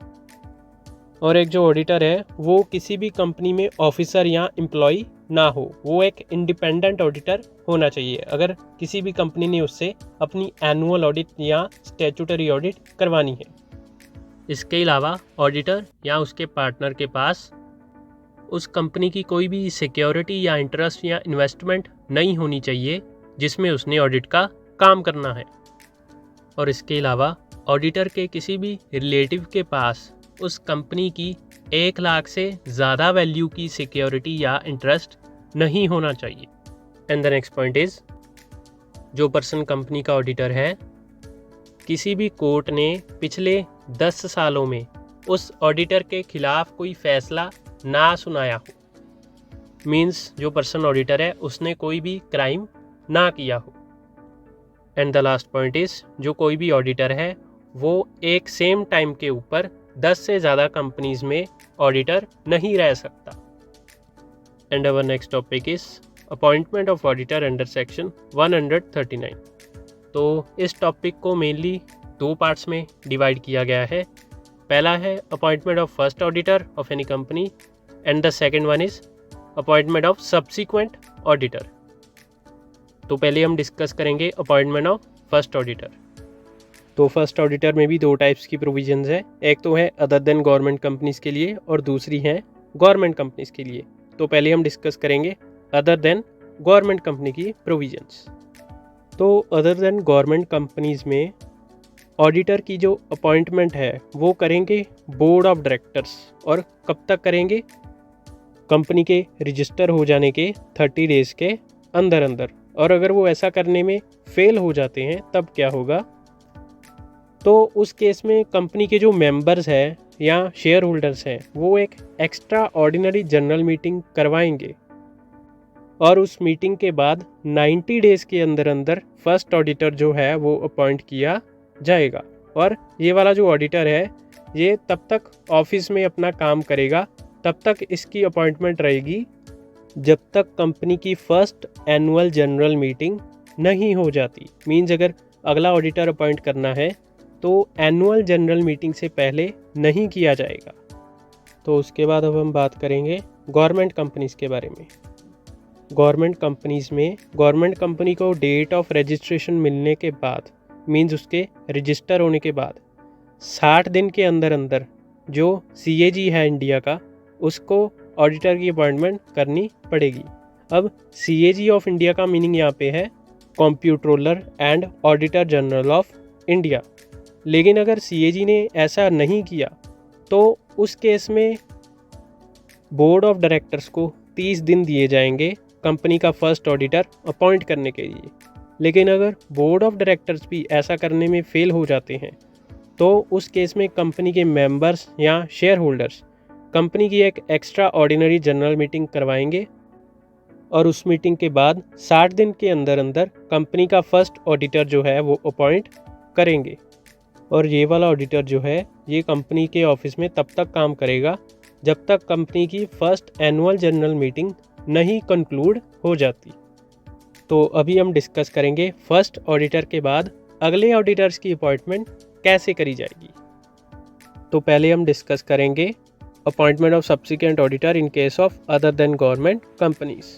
और एक जो ऑडिटर है वो किसी भी कंपनी में ऑफिसर या एम्प्लॉय ना हो, वो एक इंडिपेंडेंट ऑडिटर होना चाहिए अगर किसी भी कंपनी ने उससे अपनी एनुअल ऑडिट या स्टैट्यूटरी ऑडिट करवानी है। इसके अलावा ऑडिटर या उसके पार्टनर के पास उस कंपनी की कोई भी सिक्योरिटी या इंटरेस्ट या इन्वेस्टमेंट नहीं होनी चाहिए जिसमें उसने ऑडिट का काम करना है। और इसके अलावा ऑडिटर के किसी भी रिलेटिव के पास उस कंपनी की 1 लाख से ज़्यादा वैल्यू की सिक्योरिटी या इंटरेस्ट नहीं होना चाहिए। And the next point is, जो पर्सन कंपनी का ऑडिटर है, किसी भी कोर्ट ने पिछले 10 सालों में उस ऑडिटर के खिलाफ कोई फैसला ना सुनाया हो, मीन्स जो पर्सन ऑडिटर है उसने कोई भी क्राइम ना किया हो। And the last point is, जो कोई भी ऑडिटर है वो एक सेम टाइम के ऊपर 10 से ज़्यादा कंपनीज़ में ऑडिटर नहीं रह सकता। And our next topic is appointment of auditor under section 139। तो इस टॉपिक को मेनली 2 पार्ट्स में डिवाइड किया गया है। पहला है appointment of first auditor of any company and the second one is appointment of subsequent auditor. तो पहले हम डिस्कस करेंगे अपॉइंटमेंट ऑफ फर्स्ट ऑडिटर। तो फर्स्ट ऑडिटर में भी 2 टाइप्स की प्रोविजंस है। एक तो है अदर देन गवर्नमेंट कंपनीज़ के लिए और दूसरी है गवर्नमेंट कंपनीज़ के लिए। तो पहले हम डिस्कस करेंगे अदर देन गवर्नमेंट कंपनी की प्रोविजंस। तो अदर देन गवर्नमेंट कंपनीज़ में ऑडिटर की जो अपॉइंटमेंट है वो करेंगे बोर्ड ऑफ डायरेक्टर्स। और कब तक करेंगे? कंपनी के रजिस्टर हो जाने के 30 डेज़ के अंदर अंदर। और अगर वो ऐसा करने में फेल हो जाते हैं तब क्या होगा? तो उस केस में कंपनी के जो मेंबर्स हैं या शेयर होल्डर्स हैं वो एक एक्स्ट्रा ऑर्डिनरी जनरल मीटिंग करवाएंगे और उस मीटिंग के बाद 90 डेज़ के अंदर अंदर फर्स्ट ऑडिटर जो है वो अपॉइंट किया जाएगा। और ये वाला जो ऑडिटर है ये तब तक ऑफिस में अपना काम करेगा, तब तक इसकी अपॉइंटमेंट रहेगी जब तक कंपनी की फर्स्ट एनुअल जनरल मीटिंग नहीं हो जाती। मीन्स अगर अगला ऑडिटर अपॉइंट करना है तो एनुअल जनरल मीटिंग से पहले नहीं किया जाएगा। तो उसके बाद अब हम बात करेंगे गवर्नमेंट कंपनीज़ के बारे में। गवर्नमेंट कंपनीज़ में गवर्नमेंट कंपनी को डेट ऑफ रजिस्ट्रेशन मिलने के बाद, मीन्स उसके रजिस्टर होने के बाद 60 दिन के अंदर अंदर जो CAG है इंडिया का, उसको ऑडिटर की अपॉइंटमेंट करनी पड़ेगी। अब CAG ऑफ इंडिया का मीनिंग यहाँ पे है comptroller and auditor general of India. लेकिन अगर CAG ने ऐसा नहीं किया तो उस केस में बोर्ड ऑफ डायरेक्टर्स को 30 दिन दिए जाएंगे कंपनी का फर्स्ट ऑडिटर अपॉइंट करने के लिए। लेकिन अगर बोर्ड ऑफ डायरेक्टर्स भी ऐसा करने में फेल हो जाते हैं तो उस केस में कंपनी के मेंबर्स या शेयर होल्डर्स कंपनी की एक एक्स्ट्रा ऑर्डिनरी जनरल मीटिंग करवाएंगे और उस मीटिंग के बाद 60 दिन के अंदर अंदर कंपनी का फर्स्ट ऑडिटर जो है वो अपॉइंट करेंगे। और ये वाला ऑडिटर जो है ये कंपनी के ऑफिस में तब तक काम करेगा जब तक कंपनी की फर्स्ट एनुअल जनरल मीटिंग नहीं कंक्लूड हो जाती। तो अभी हम डिस्कस करेंगे फर्स्ट ऑडिटर के बाद अगले ऑडिटर्स की अपॉइंटमेंट कैसे करी जाएगी। तो पहले हम डिस्कस करेंगे appointment of subsequent auditor in case of other than government companies.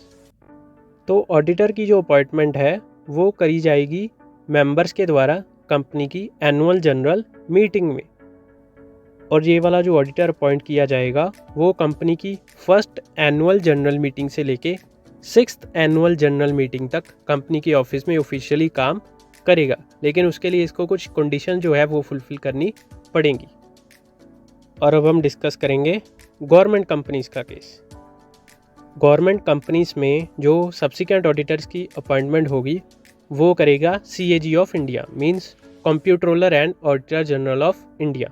तो ऑडिटर की जो अपॉइंटमेंट है वो करी जाएगी मेंबर्स के द्वारा कंपनी की एनुअल जनरल मीटिंग में। और ये वाला जो ऑडिटर अपॉइंट किया जाएगा वो कंपनी की फर्स्ट एनुअल जनरल मीटिंग से लेके 6th एनुअल जनरल मीटिंग तक कंपनी के ऑफिस में ऑफिशियली काम करेगा। लेकिन उसके लिए इसको कुछ कंडीशन जो है वो फुलफिल करनी पड़ेंगी। और अब हम डिस्कस करेंगे गवर्नमेंट कंपनीज़ का केस। गवर्नमेंट कंपनीज़ में जो सब्सिक्वेंट ऑडिटर्स की अपॉइंटमेंट होगी वो करेगा CAG of India, means comptroller and auditor general of India.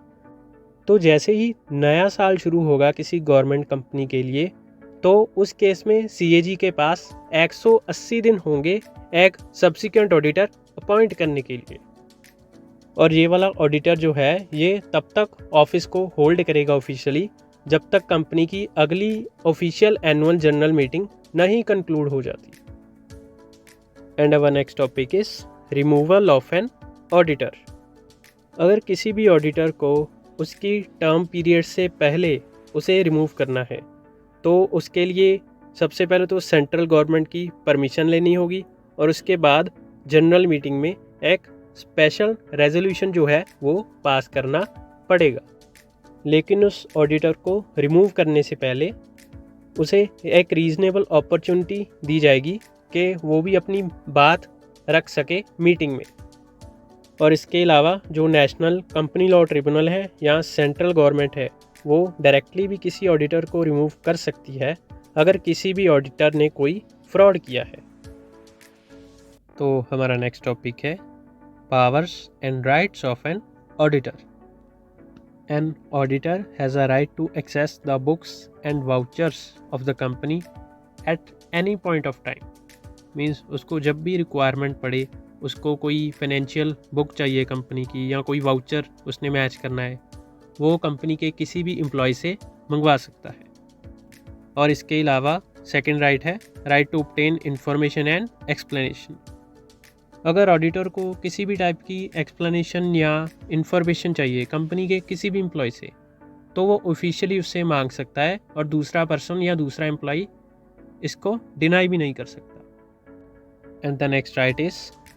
तो जैसे ही नया साल शुरू होगा किसी गवर्नमेंट कंपनी के लिए तो उस केस में CAG के पास 180 दिन होंगे एक सब्सिक्वेंट ऑडिटर अपॉइंट करने के लिए। और ये वाला ऑडिटर जो है ये तब तक ऑफिस को होल्ड करेगा ऑफिशियली जब तक कंपनी की अगली ऑफिशियल एनुअल जनरल मीटिंग नहीं कंक्लूड हो जाती। And our next topic is removal of an auditor. अगर किसी भी ऑडिटर को उसकी टर्म पीरियड से पहले उसे रिमूव करना है तो उसके लिए सबसे पहले तो सेंट्रल गवर्नमेंट की परमिशन लेनी होगी और उसके बाद जनरल मीटिंग में एक स्पेशल रेजोल्यूशन जो है वो पास करना पड़ेगा। लेकिन उस ऑडिटर को रिमूव करने से पहले उसे एक रीज़नेबल अपॉर्चुनिटी दी जाएगी कि वो भी अपनी बात रख सके मीटिंग में। और इसके अलावा जो नेशनल कंपनी लॉ ट्रिब्यूनल है या सेंट्रल गवर्नमेंट है वो डायरेक्टली भी किसी ऑडिटर को रिमूव कर सकती है अगर किसी भी ऑडिटर ने कोई फ्रॉड किया है। तो हमारा नेक्स्ट टॉपिक है powers and rights of an auditor. An auditor has a right to access the books and vouchers of the company at any point of time. Means उसको जब भी रिक्वायरमेंट पड़े, उसको कोई फाइनेंशियल बुक चाहिए company की या कोई वाउचर उसने मैच करना है, वो कंपनी के किसी भी एम्प्लॉय से मंगवा सकता है। और इसके अलावा सेकंड राइट है right to obtain information and explanation. अगर ऑडिटर को किसी भी टाइप की एक्सप्लेनेशन या इन्फॉर्मेशन चाहिए कंपनी के किसी भी एम्प्लॉय से, तो वो ऑफिशियली उससे मांग सकता है और दूसरा पर्सन या दूसरा एम्प्लॉय इसको डिनाई भी नहीं कर सकता। And the next right is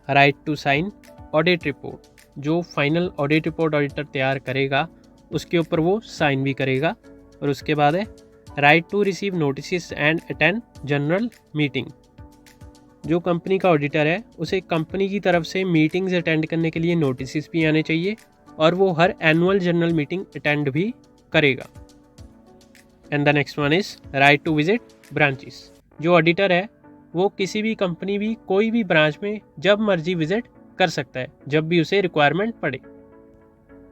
right to sign audit report. जो फाइनल ऑडिट रिपोर्ट ऑडिटर तैयार करेगा उसके ऊपर वो साइन भी करेगा। और उसके बाद है right to receive notice and attend general meeting. जो कंपनी का ऑडिटर है उसे कंपनी की तरफ से मीटिंग्स अटेंड करने के लिए नोटिस भी आने चाहिए और वो हर एनुअल जनरल मीटिंग अटेंड भी करेगा। And the next one is right to visit branches. जो ऑडिटर है वो किसी भी कंपनी भी कोई भी ब्रांच में जब मर्जी विजिट कर सकता है जब भी उसे रिक्वायरमेंट पड़े।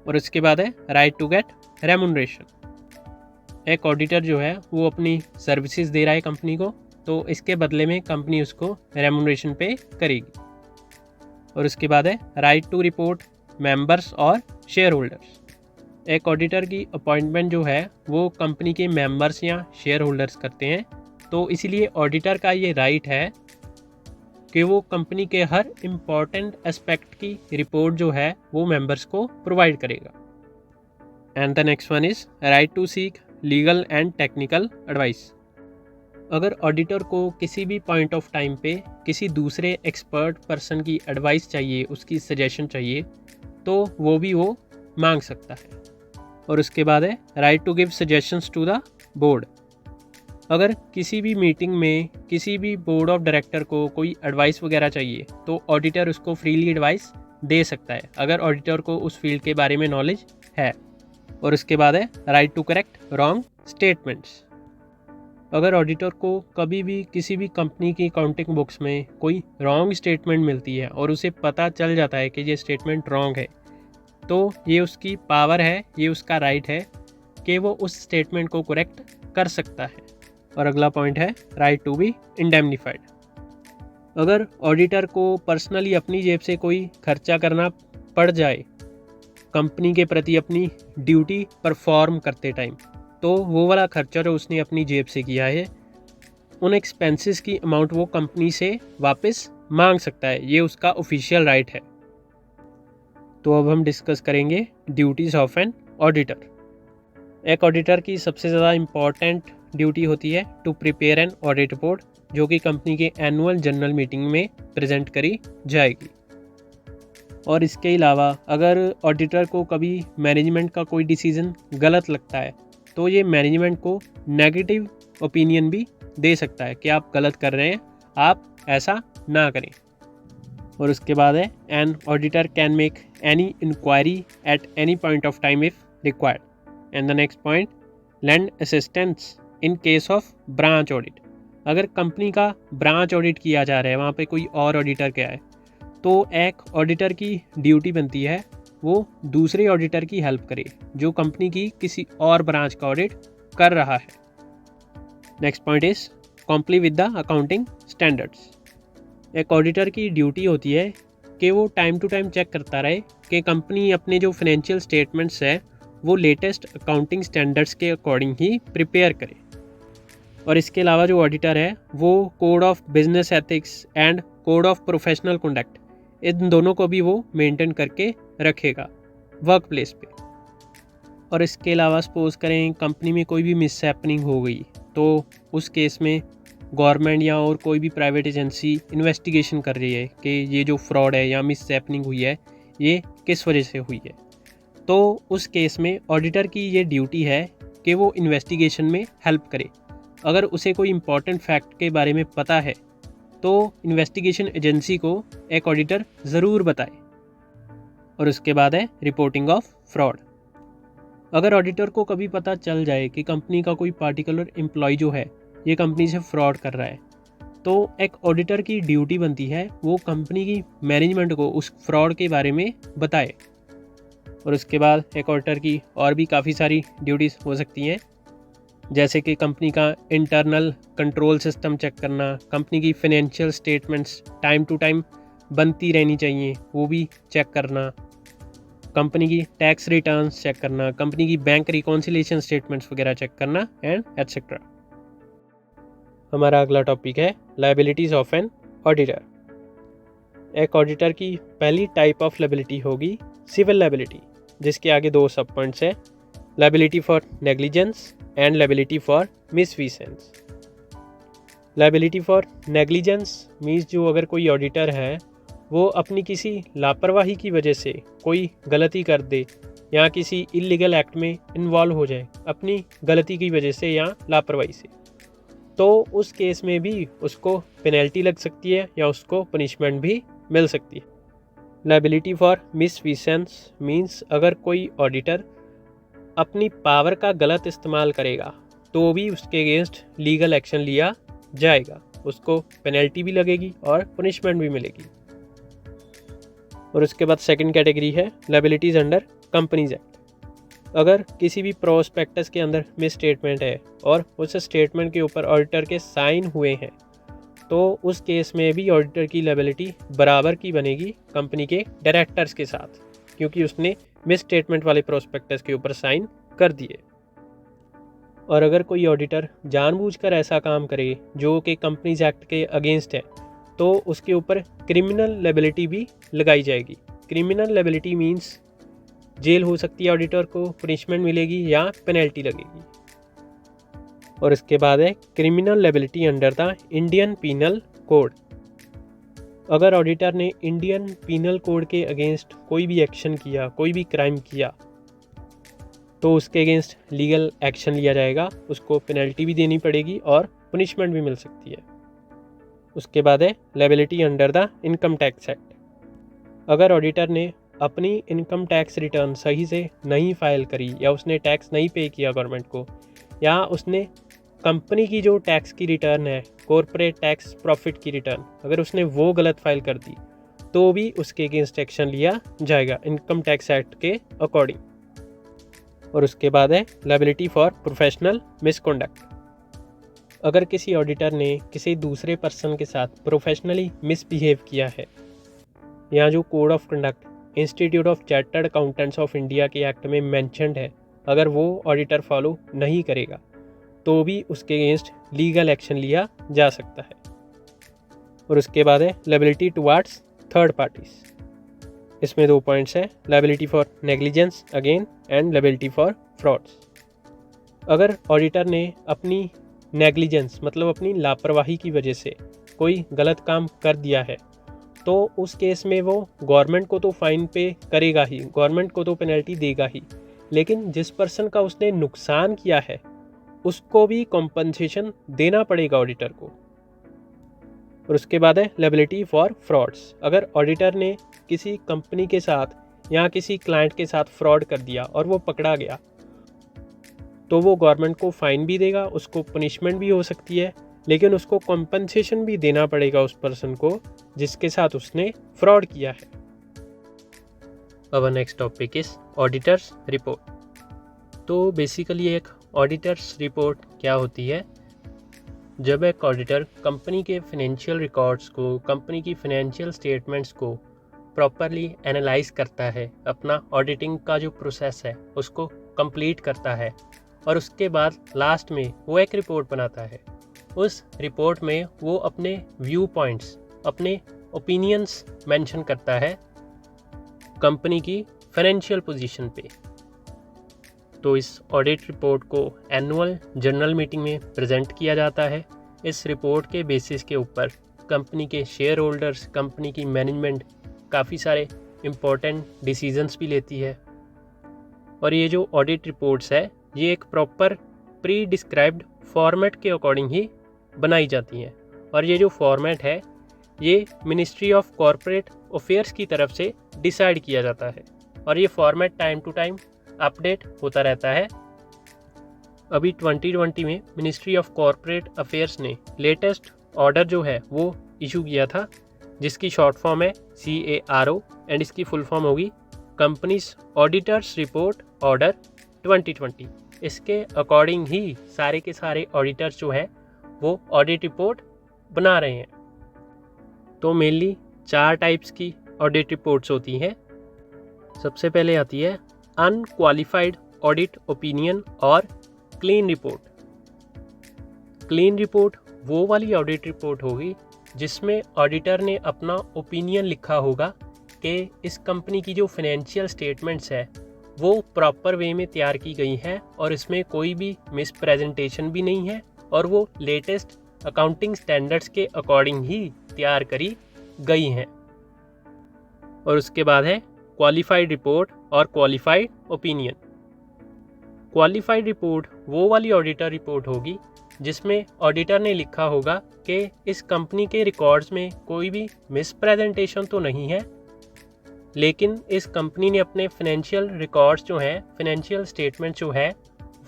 और उसके बाद है राइट टू गेट रेमुनरेशन। एक ऑडिटर जो है वो अपनी सर्विसेज दे रहा है कंपनी को, तो इसके बदले में कंपनी उसको रेमुनरेशन पे करेगी। और उसके बाद है राइट टू रिपोर्ट मेंबर्स और शेयर होल्डर्स। एक ऑडिटर की अपॉइंटमेंट जो है वो कंपनी के मेंबर्स या शेयर होल्डर्स करते हैं, तो इसीलिए ऑडिटर का ये राइट है कि वो कंपनी के हर इम्पॉर्टेंट एस्पेक्ट की रिपोर्ट जो है वो मेंबर्स को प्रोवाइड करेगा। And the next one is right to seek legal and technical advice. अगर ऑडिटर को किसी भी पॉइंट ऑफ टाइम पे किसी दूसरे एक्सपर्ट पर्सन की एडवाइस चाहिए, उसकी सजेशन चाहिए, तो वो मांग सकता है। और उसके बाद है right to give suggestions to the board. अगर किसी भी मीटिंग में किसी भी बोर्ड ऑफ डायरेक्टर को कोई एडवाइस वगैरह चाहिए तो ऑडिटर उसको फ्रीली एडवाइस दे सकता है अगर ऑडिटर को उस फील्ड के बारे में नॉलेज है। और उसके बाद है right to correct wrong statements. अगर ऑडिटर को कभी भी किसी भी कंपनी की अकाउंटिंग बुक्स में कोई रॉन्ग स्टेटमेंट मिलती है और उसे पता चल जाता है कि ये स्टेटमेंट रॉन्ग है, तो ये उसकी पावर है, ये उसका राइट है कि वो उस स्टेटमेंट को करेक्ट कर सकता है। और अगला पॉइंट है राइट टू बी इंडेमनीफाइड। अगर ऑडिटर को पर्सनली अपनी जेब से कोई खर्चा करना पड़ जाए कंपनी के प्रति अपनी ड्यूटी परफॉर्म करते टाइम, तो वो वाला खर्चा जो उसने अपनी जेब से किया है उन एक्सपेंसेस की अमाउंट वो कंपनी से वापस मांग सकता है। ये उसका ऑफिशियल राइट है। तो अब हम डिस्कस करेंगे ड्यूटीज़ ऑफ एन ऑडिटर। एक ऑडिटर की सबसे ज़्यादा इम्पॉर्टेंट ड्यूटी होती है to prepare an audit report, जो कि कंपनी के एनुअल जनरल मीटिंग में प्रेजेंट करी जाएगी। और इसके अलावा अगर ऑडिटर को कभी मैनेजमेंट का कोई डिसीज़न गलत लगता है तो ये मैनेजमेंट को नेगेटिव ओपिनियन भी दे सकता है कि आप गलत कर रहे हैं, आप ऐसा ना करें। और उसके बाद है an auditor can make any inquiry at any point of time if required. And the next point lend assistance in case of branch audit. अगर कंपनी का ब्रांच ऑडिट किया जा रहा है, वहाँ पे कोई और ऑडिटर क्या है, तो एक ऑडिटर की ड्यूटी बनती है वो दूसरे ऑडिटर की हेल्प करे जो कंपनी की किसी और ब्रांच का ऑडिट कर रहा है। Next point is comply with the accounting standards. एक ऑडिटर की ड्यूटी होती है कि वो टाइम टू टाइम चेक करता रहे कि कंपनी अपने जो फाइनेंशियल स्टेटमेंट्स है वो लेटेस्ट अकाउंटिंग स्टैंडर्ड्स के अकॉर्डिंग ही प्रिपेयर करे। और इसके अलावा जो ऑडिटर है वो code of business ethics and code of professional conduct, इन दोनों को भी वो मेंटेन करके रखेगा वर्क प्लेस पे। और इसके अलावा सपोज करें कंपनी में कोई भी मिसहैपनिंग हो गई, तो उस केस में गवर्नमेंट या और कोई भी प्राइवेट एजेंसी इन्वेस्टिगेशन कर रही है कि ये जो फ्रॉड है या मिसहैपनिंग हुई है ये किस वजह से हुई है, तो उस केस में ऑडिटर की ये ड्यूटी है कि वो इन्वेस्टिगेशन में हेल्प करे। अगर उसे कोई इम्पॉर्टेंट फैक्ट के बारे में पता है तो इन्वेस्टिगेशन एजेंसी को एक ऑडिटर ज़रूर बताए। और उसके बाद है रिपोर्टिंग ऑफ फ्रॉड। अगर ऑडिटर को कभी पता चल जाए कि कंपनी का कोई पार्टिकुलर एम्प्लॉय जो है ये कंपनी से फ्रॉड कर रहा है, तो एक ऑडिटर की ड्यूटी बनती है वो कंपनी की मैनेजमेंट को उस फ्रॉड के बारे में बताए। और उसके बाद एक ऑडिटर की और भी काफ़ी सारी ड्यूटीज़ हो सकती हैं, जैसे कि कंपनी का इंटरनल कंट्रोल सिस्टम चेक करना, कंपनी की financial statements time to time बनती रहनी चाहिए वो भी चेक करना, कंपनी की टैक्स रिटर्न्स चेक करना, कंपनी की बैंक रिकॉन्सिलेशन स्टेटमेंट्स वगैरह चेक करना एंड एटसेट्रा। हमारा अगला टॉपिक है लायबिलिटीज़ ऑफ एन ऑडिटर। एक ऑडिटर की पहली टाइप ऑफ लायबिलिटी होगी सिविल लायबिलिटी, जिसके आगे 2 सब पॉइंट्स है, liability for negligence and liability for मिसफीसेंस। Liability for negligence means जो अगर कोई ऑडिटर है वो अपनी किसी लापरवाही की वजह से कोई गलती कर दे या किसी इलीगल एक्ट में इन्वॉल्व हो जाए अपनी गलती की वजह से या लापरवाही से, तो उस केस में भी उसको पेनल्टी लग सकती है या उसको पनिशमेंट भी मिल सकती है। लायबिलिटी फॉर मिसफीसेंस मीन्स अगर कोई ऑडिटर अपनी पावर का गलत इस्तेमाल करेगा तो भी उसके अगेंस्ट लीगल एक्शन लिया जाएगा, उसको पेनल्टी भी लगेगी और पनिशमेंट भी मिलेगी। और उसके बाद सेकंड कैटेगरी है लायबिलिटीज़ अंडर कंपनीज एक्ट। अगर किसी भी प्रोस्पेक्टस के अंदर मिस स्टेटमेंट है और उस स्टेटमेंट के ऊपर ऑडिटर के साइन हुए हैं तो उस केस में भी ऑडिटर की लायबिलिटी बराबर की बनेगी कंपनी के डायरेक्टर्स के साथ, क्योंकि उसने मिस स्टेटमेंट वाले प्रोस्पेक्टस के ऊपर साइन कर दिए। और अगर कोई ऑडिटर जानबूझकर ऐसा काम करे जो कि कंपनीज एक्ट के अगेंस्ट है तो उसके ऊपर क्रिमिनल लायबिलिटी भी लगाई जाएगी। क्रिमिनल लायबिलिटी मीन्स जेल हो सकती है, ऑडिटर को पनिशमेंट मिलेगी या पेनल्टी लगेगी। और इसके बाद है criminal liability under the Indian penal code. अगर ऑडिटर ने इंडियन पीनल कोड के अगेंस्ट कोई भी एक्शन किया, कोई भी क्राइम किया, तो उसके अगेंस्ट लीगल एक्शन लिया जाएगा, उसको पेनल्टी भी देनी पड़ेगी और पनिशमेंट भी मिल सकती है। उसके बाद है liability under the income tax act. अगर ऑडिटर ने अपनी इनकम टैक्स रिटर्न सही से नहीं फाइल करी या उसने टैक्स नहीं पे किया गवर्नमेंट को, या उसने कंपनी की जो टैक्स की रिटर्न है, कॉरपोरेट टैक्स प्रॉफिट की रिटर्न, अगर उसने वो गलत फाइल कर दी तो भी उसके अगेंस्ट एक्शन लिया जाएगा इनकम टैक्स एक्ट के अकॉर्डिंग। और उसके बाद है लायबिलिटी फॉर प्रोफेशनल मिसकंडक्ट। अगर किसी ऑडिटर ने किसी दूसरे पर्सन के साथ प्रोफेशनली मिसबिहेव किया है या जो code of conduct institute of chartered accountants of India के एक्ट में मेंशन्ड है, अगर वो ऑडिटर फॉलो नहीं करेगा तो भी उसके अगेंस्ट लीगल एक्शन लिया जा सकता है। और उसके बाद है लायबिलिटी टुवार्ड्स थर्ड पार्टीज। इसमें 2 पॉइंट्स है, liability for negligence again and liability for frauds. अगर ऑडिटर ने अपनी नेग्लिजेंस मतलब अपनी लापरवाही की वजह से कोई गलत काम कर दिया है तो उस केस में वो गवर्नमेंट को तो फाइन पे करेगा ही, गवर्नमेंट को तो पेनल्टी देगा ही, लेकिन जिस पर्सन का उसने नुकसान किया है उसको भी कॉम्पनसेशन देना पड़ेगा ऑडिटर को। और उसके बाद है लायबिलिटी फॉर फ्रॉड्स। अगर ऑडिटर ने किसी कंपनी के साथ या किसी क्लाइंट के साथ फ्रॉड कर दिया और वो पकड़ा गया तो वो गवर्नमेंट को फाइन भी देगा, उसको पनिशमेंट भी हो सकती है, लेकिन उसको कॉम्पनसेशन भी देना पड़ेगा उस पर्सन को जिसके साथ उसने फ्रॉड किया है। अब next topic is auditors report. तो बेसिकली एक ऑडिटर्स रिपोर्ट क्या होती है? जब एक ऑडिटर कंपनी के फाइनेंशियल रिकॉर्ड्स को, कंपनी की फाइनेंशियल स्टेटमेंट्स को प्रॉपरली एनालाइज करता है, अपना ऑडिटिंग का जो प्रोसेस है उसको कंप्लीट करता है और उसके बाद लास्ट में वो एक रिपोर्ट बनाता है। उस रिपोर्ट में वो अपने व्यू पॉइंट्स, अपने ओपिनियंस मेंशन करता है कंपनी की फाइनेंशियल पोजीशन पे। तो इस ऑडिट रिपोर्ट को एनुअल जनरल मीटिंग में प्रेजेंट किया जाता है। इस रिपोर्ट के बेसिस के ऊपर कंपनी के शेयर होल्डर्स, कंपनी की मैनेजमेंट काफ़ी सारे इम्पोर्टेंट डिसीजंस भी लेती है। और ये जो ऑडिट रिपोर्ट्स है ये एक प्रॉपर प्री डिस्क्राइब्ड फॉर्मेट के अकॉर्डिंग ही बनाई जाती हैं। और ये जो फॉर्मेट है ये मिनिस्ट्री ऑफ कॉरपोरेट अफेयर्स की तरफ से डिसाइड किया जाता है और ये format time to time update होता रहता है। अभी 2020 में मिनिस्ट्री ऑफ कॉरपोरेट अफेयर्स ने लेटेस्ट ऑर्डर जो है वो इशू किया था, जिसकी शॉर्ट फॉर्म है CARO एंड इसकी फुल फॉर्म होगी कंपनीज ऑडिटर्स रिपोर्ट ऑर्डर 2020। इसके अकॉर्डिंग ही सारे के सारे ऑडिटर्स जो है वो ऑडिट रिपोर्ट बना रहे हैं। तो मेनली 4 टाइप्स की ऑडिट रिपोर्ट्स होती हैं। सबसे पहले आती है अनक्वालिफाइड ऑडिट ओपिनियन और क्लीन रिपोर्ट। क्लीन रिपोर्ट वो वाली ऑडिट रिपोर्ट होगी जिसमें ऑडिटर ने अपना ओपिनियन लिखा होगा कि इस कंपनी की जो फाइनेंशियल स्टेटमेंट्स है वो प्रॉपर वे में तैयार की गई हैं और इसमें कोई भी मिस प्रेजेंटेशन भी नहीं है और वो लेटेस्ट अकाउंटिंग स्टैंडर्ड्स के अकॉर्डिंग ही तैयार करी गई हैं। और उसके बाद है क्वालिफाइड रिपोर्ट और क्वालिफाइड ओपिनियन। क्वालिफाइड रिपोर्ट वो वाली ऑडिटर रिपोर्ट होगी जिसमें ऑडिटर ने लिखा होगा कि इस कंपनी के रिकॉर्ड्स में कोई भी मिस प्रेजेंटेशन तो नहीं है, लेकिन इस कंपनी ने अपने फाइनेंशियल रिकॉर्ड्स जो हैं, फाइनेंशियल स्टेटमेंट जो है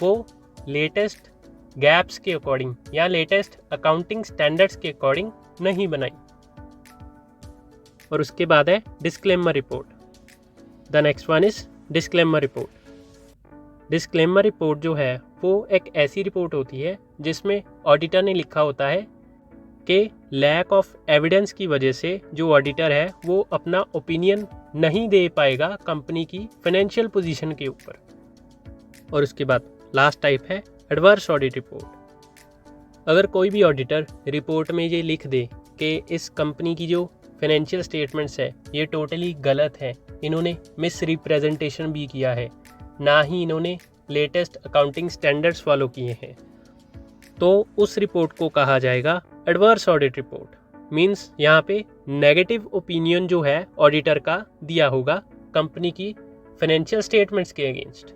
वो लेटेस्ट गैप्स के अकॉर्डिंग या लेटेस्ट अकाउंटिंग स्टैंडर्ड्स के अकॉर्डिंग नहीं बनाई। और उसके बाद है disclaimer report. The next one is disclaimer report. Disclaimer report जो है वो एक ऐसी रिपोर्ट होती है जिसमें ऑडिटर ने लिखा होता है कि लैक ऑफ एविडेंस की वजह से जो ऑडिटर है वो अपना ओपिनियन नहीं दे पाएगा कंपनी की फाइनेंशियल पोजीशन के ऊपर। और उसके बाद लास्ट टाइप है एडवर्स ऑडिट रिपोर्ट। अगर कोई भी ऑडिटर रिपोर्ट में ये लिख दे कि इस कंपनी की जो फाइनेंशियल स्टेटमेंट्स है ये टोटली गलत है, इन्होंने मिस रिप्रेजेंटेशन भी किया है, ना ही इन्होंने लेटेस्ट अकाउंटिंग स्टैंडर्ड्स फॉलो किए हैं, तो उस रिपोर्ट को कहा जाएगा एडवर्स ऑडिट रिपोर्ट। मींस यहाँ पे नेगेटिव ओपिनियन जो है ऑडिटर का दिया होगा कंपनी की फाइनेंशियल स्टेटमेंट्स के अगेंस्ट।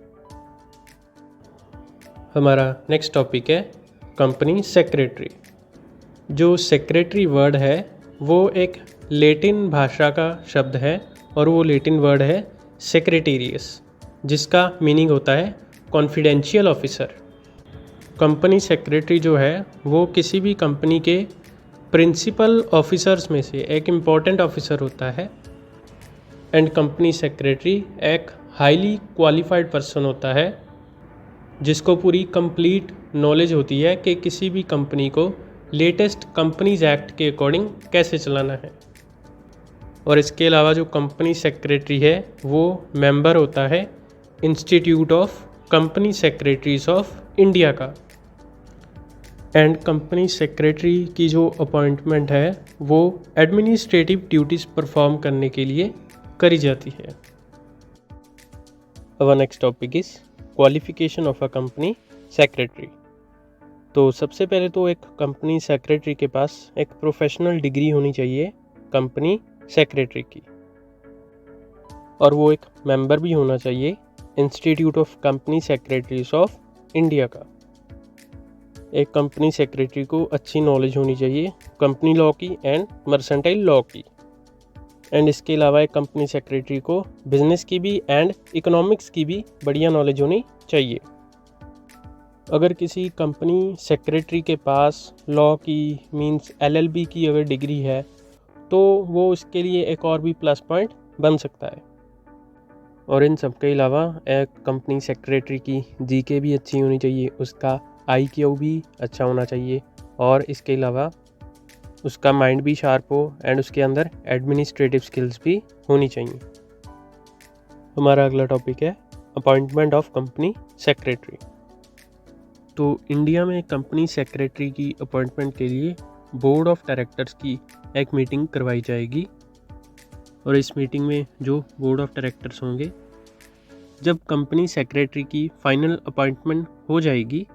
हमारा नेक्स्ट टॉपिक है कंपनी सेक्रेटरी। जो सेक्रेटरी वर्ड है वो एक लैटिन भाषा का शब्द है और वो लैटिन वर्ड है सेक्रेटेरियस, जिसका मीनिंग होता है कॉन्फिडेंशियल ऑफिसर। कंपनी सेक्रेटरी जो है वो किसी भी कंपनी के प्रिंसिपल ऑफिसर्स में से एक इम्पॉर्टेंट ऑफिसर होता है। एंड कंपनी सेक्रेटरी एक हाईली क्वालिफाइड पर्सन होता है जिसको पूरी कंप्लीट नॉलेज होती है कि किसी भी कंपनी को लेटेस्ट कंपनीज एक्ट के अकॉर्डिंग कैसे चलाना है। और इसके अलावा जो कंपनी सेक्रेटरी है वो मेंबर होता है institute of company secretaries of India का। एंड कंपनी सेक्रेटरी की जो अपॉइंटमेंट है वो एडमिनिस्ट्रेटिव ड्यूटीज़ परफॉर्म करने के लिए करी जाती है। Our next topic is qualification of a company secretary. तो सबसे पहले तो एक कंपनी सेक्रेटरी के पास एक प्रोफेशनल डिग्री होनी चाहिए कंपनी सेक्रेटरी की, और वो एक मेंबर भी होना चाहिए institute of company secretaries of India का। एक कंपनी सेक्रेटरी को अच्छी नॉलेज होनी चाहिए कंपनी लॉ की एंड मर्सेंटाइल लॉ की। एंड इसके अलावा एक कंपनी सेक्रेटरी को बिजनेस की भी एंड इकोनॉमिक्स की भी बढ़िया नॉलेज होनी चाहिए। अगर किसी कंपनी सेक्रेटरी के पास लॉ की मींस LLB की अगर डिग्री है तो वो उसके लिए एक और भी प्लस पॉइंट बन सकता है। और इन सब के अलावा एक कंपनी सेक्रेटरी की GK भी अच्छी होनी चाहिए, उसका IQ भी अच्छा होना चाहिए, और इसके अलावा उसका माइंड भी शार्प हो एंड उसके अंदर एडमिनिस्ट्रेटिव स्किल्स भी होनी चाहिए। हमारा अगला टॉपिक है अपॉइंटमेंट ऑफ कंपनी सेक्रेटरी। तो इंडिया में कंपनी सेक्रेटरी की अपॉइंटमेंट के लिए बोर्ड ऑफ डायरेक्टर्स की एक मीटिंग करवाई जाएगी, और इस मीटिंग में जो बोर्ड ऑफ डायरेक्टर्स होंगे, जब कंपनी सेक्रेटरी की फाइनल अपॉइंटमेंट हो जाएगी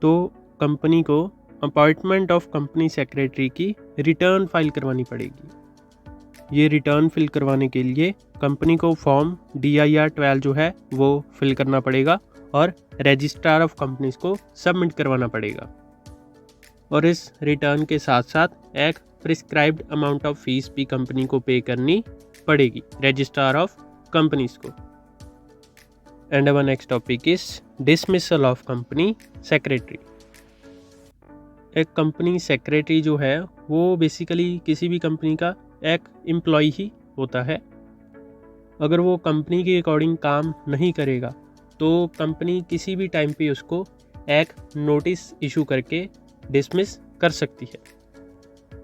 तो कंपनी को अपॉइंटमेंट ऑफ कंपनी सेक्रेटरी की रिटर्न फाइल करवानी पड़ेगी। ये रिटर्न फिल करवाने के लिए कंपनी को फॉर्म DIR 12 जो है वो फिल करना पड़ेगा और रजिस्ट्रार ऑफ कंपनीज को सबमिट करवाना पड़ेगा। और इस रिटर्न के साथ साथ एक प्रिस्क्राइब्ड अमाउंट ऑफ फीस भी कंपनी को पे करनी पड़ेगी रजिस्ट्रार ऑफ कंपनीज को। And our next topic is dismissal of company secretary. एक कंपनी सेक्रेटरी जो है वो बेसिकली किसी भी कंपनी का एक एम्प्लॉय ही होता है। अगर वो कंपनी के अकॉर्डिंग काम नहीं करेगा तो कंपनी किसी भी टाइम पे उसको एक नोटिस इशू करके डिसमिस कर सकती है।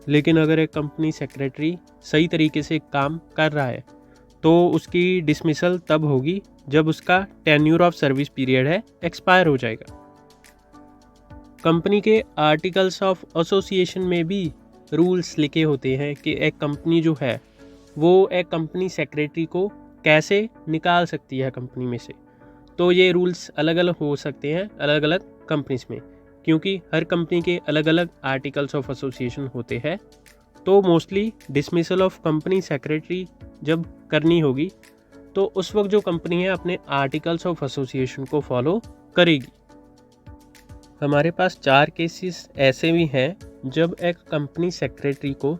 लेकिन अगर एक कंपनी सेक्रेटरी सही तरीके से काम कर रहा है तो उसकी डिसमिसल तब होगी जब उसका टेन्यूर ऑफ सर्विस पीरियड है एक्सपायर हो जाएगा। कंपनी के आर्टिकल्स ऑफ एसोसिएशन में भी रूल्स लिखे होते हैं कि एक कंपनी जो है वो एक कंपनी सेक्रेटरी को कैसे निकाल सकती है कंपनी में से। तो ये रूल्स अलग अलग हो सकते हैं अलग अलग कंपनीज में, क्योंकि हर कंपनी के अलग अलग आर्टिकल्स ऑफ एसोसिएशन होते हैं। तो mostly dismissal of company secretary जब करनी होगी तो उस वक्त जो कंपनी है अपने आर्टिकल्स ऑफ एसोसिएशन को फॉलो करेगी। हमारे पास 4 केसेस ऐसे भी हैं जब एक कंपनी सेक्रेटरी को